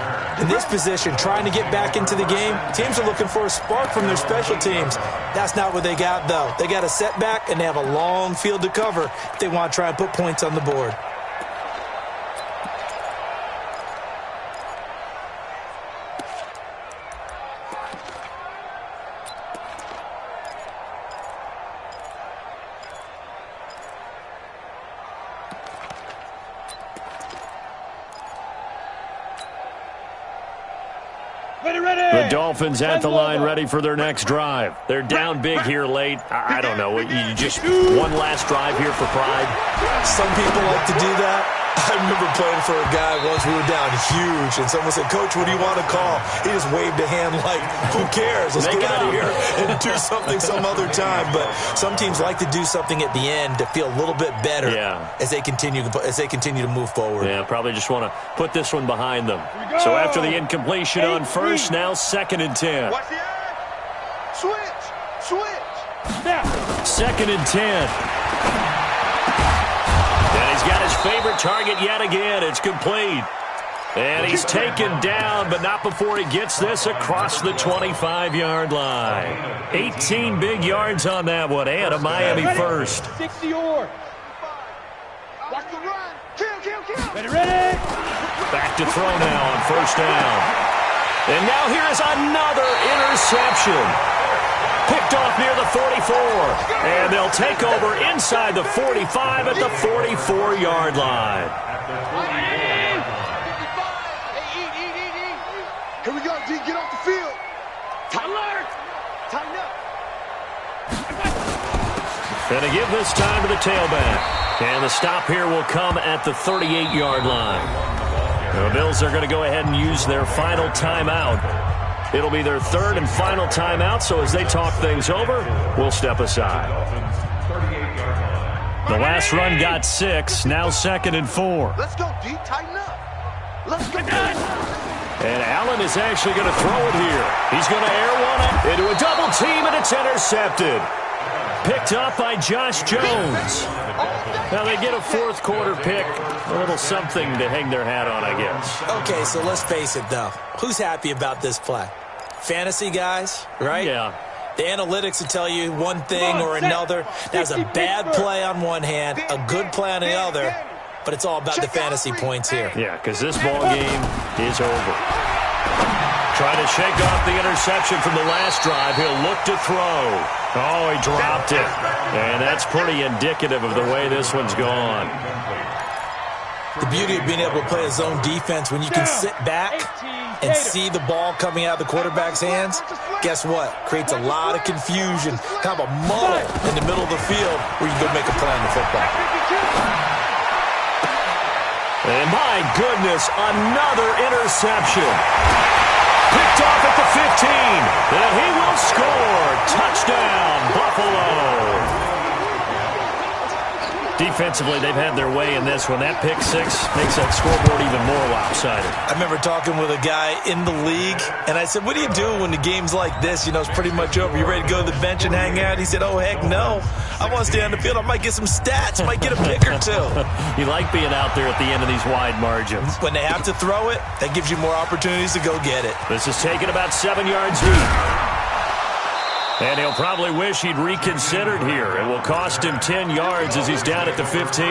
In this position, trying to get back into the game, teams are looking for a spark from their special teams. That's not what they got, though. They got a setback, and they have a long field to cover if they want to try and put points on the board. The Dolphins at the line ready for their next drive. They're down big here late. I don't know. You just one last drive here for pride. Some people like to do that. I remember playing for a guy once. We were down huge, and someone said, "Coach, what do you want to call?" He just waved a hand like, "Who cares? Let's get out of here and do something some other time." But some teams like to do something at the end to feel a little bit better as they continue to move forward. Yeah, probably just want to put this one behind them. So after the incompletion on first, now 2nd and 10. Watch the eye. Switch. Snap. 2nd and 10. And he's got his favorite target yet again. It's complete. And he's taken down, but not before he gets this across the 25-yard line. 18 big yards on that one, and a Miami first. 60-yard. Watch the run. Kill. Ready. Back to throw now on first down. And now here is another interception. Picked off near the 44. And they'll take over inside the 45 at the 44-yard line. Here we go, D. Get off the field. Alert. Tighten up. And they give this time to the tailback. And the stop here will come at the 38-yard line. The Bills are going to go ahead and use their final timeout. It'll be their 3rd and final timeout, so as they talk things over, we'll step aside. The last run got 6, now 2nd and 4. Let's go, D. Tighten up. Let's go. And Allen is actually going to throw it here. He's going to air one into a double team, and it's intercepted. Picked up by Josh Jones. Now they get a 4th quarter pick. A little something to hang their hat on, I guess. Okay, so let's face it, though. Who's happy about this play? Fantasy guys, right? Yeah. The analytics will tell you one thing or another. That's a bad play on one hand, a good play on the other, but it's all about the fantasy points here. Yeah, because this ball game is over. Trying to shake off the interception from the last drive. He'll look to throw. Oh, he dropped it. And that's pretty indicative of the way this one's gone. The beauty of being able to play a zone defense, when you can sit back and see the ball coming out of the quarterback's hands, guess what? Creates a lot of confusion, kind of a muddle in the middle of the field where you can go make a play on the football. And my goodness, another interception. Picked off at the 15, and he will score. Touchdown, Buffalo. Defensively, they've had their way in this one. That pick 6 makes that scoreboard even more lopsided. I remember talking with a guy in the league, and I said, what do you do when the game's like this? You know, it's pretty much over. You ready to go to the bench and hang out? He said, oh, heck no. I want to stay on the field. I might get some stats. I might get a pick or two. You like being out there at the end of these wide margins. When they have to throw it, that gives you more opportunities to go get it. This is taken about 7 yards deep. And he'll probably wish he'd reconsidered here. It will cost him 10 yards as he's down at the 15.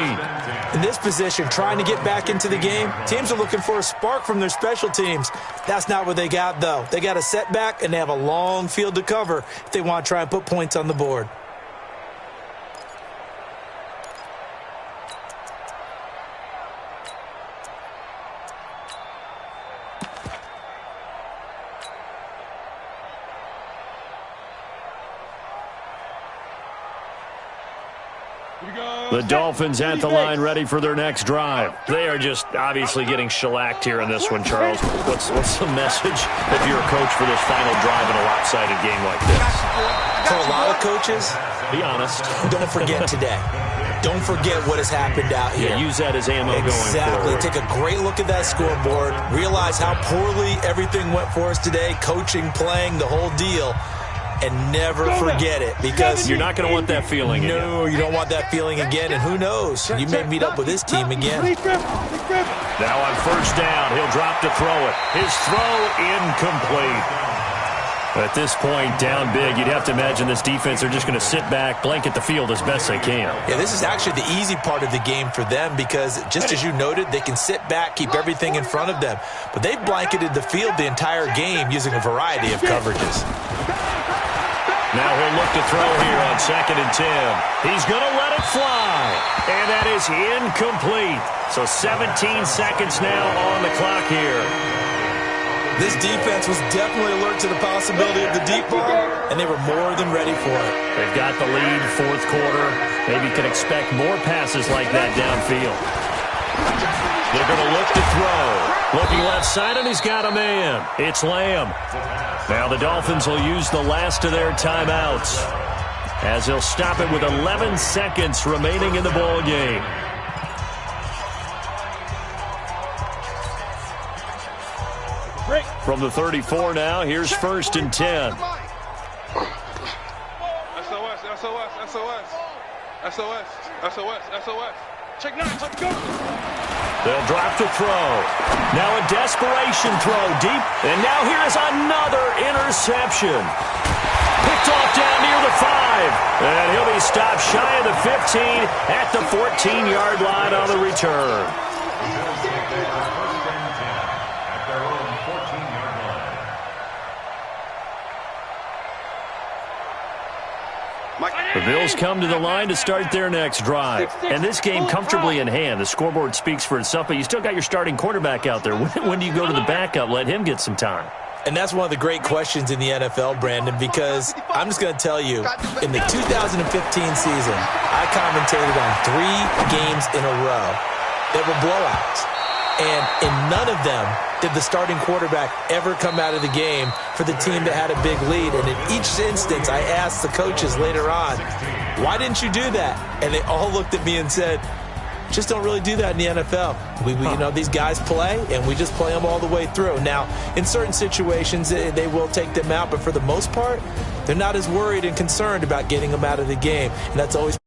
In this position, trying to get back into the game, teams are looking for a spark from their special teams. That's not what they got, though. They got a setback, and they have a long field to cover if they want to try and put points on the board. The Dolphins at the line ready for their next drive. They are just obviously getting shellacked here in this one, Charles. What's the message if you're a coach for this final drive in a lopsided game like this? For a lot of coaches, be honest. Don't forget today. Don't forget what has happened out here. Yeah, use that as ammo going forward. Exactly. Take a great look at that scoreboard. Realize how poorly everything went for us today. Coaching, playing, the whole deal. And never forget it, because you're not going to want that feeling again. No, you don't want that feeling again. And who knows? You may meet up with this team again. Now on first down, he'll drop to throw it. His throw incomplete. At this point, down big, you'd have to imagine this defense, they're just going to sit back, blanket the field as best they can. Yeah, this is actually the easy part of the game for them, because just as you noted, they can sit back, keep everything in front of them. But they've blanketed the field the entire game using a variety of coverages. Now he'll look to throw here on 2nd and 10. He's going to let it fly. And that is incomplete. So 17 seconds now on the clock here. This defense was definitely alert to the possibility of the deep ball, and they were more than ready for it. They've got the lead, fourth quarter. Maybe can expect more passes like that downfield. They're going to look to throw. Looking left side, and he's got a man. It's Lamb. Now the Dolphins will use the last of their timeouts, as they'll stop it with 11 seconds remaining in the ball game. From the 34 now, here's 1st and 10. SOS, SOS, SOS. SOS, SOS, SOS. Check 9, let's go. They'll drop to throw. Now a desperation throw deep. And now here is another interception. Picked off down near the 5. And he'll be stopped shy of the 15 at the 14-yard line on the return. The Bills come to the line to start their next drive. And this game comfortably in hand. The scoreboard speaks for itself, but you still got your starting quarterback out there. When do you go to the backup, let him get some time? And that's one of the great questions in the NFL, Brandon, because I'm just going to tell you, in the 2015 season, I commentated on 3 games in a row that were blowouts. And in none of them did the starting quarterback ever come out of the game for the team that had a big lead. And in each instance, I asked the coaches later on, why didn't you do that? And they all looked at me and said, just don't really do that in the NFL. We you know, these guys play, and we just play them all the way through. Now, in certain situations, they will take them out, but for the most part, they're not as worried and concerned about getting them out of the game. And that's always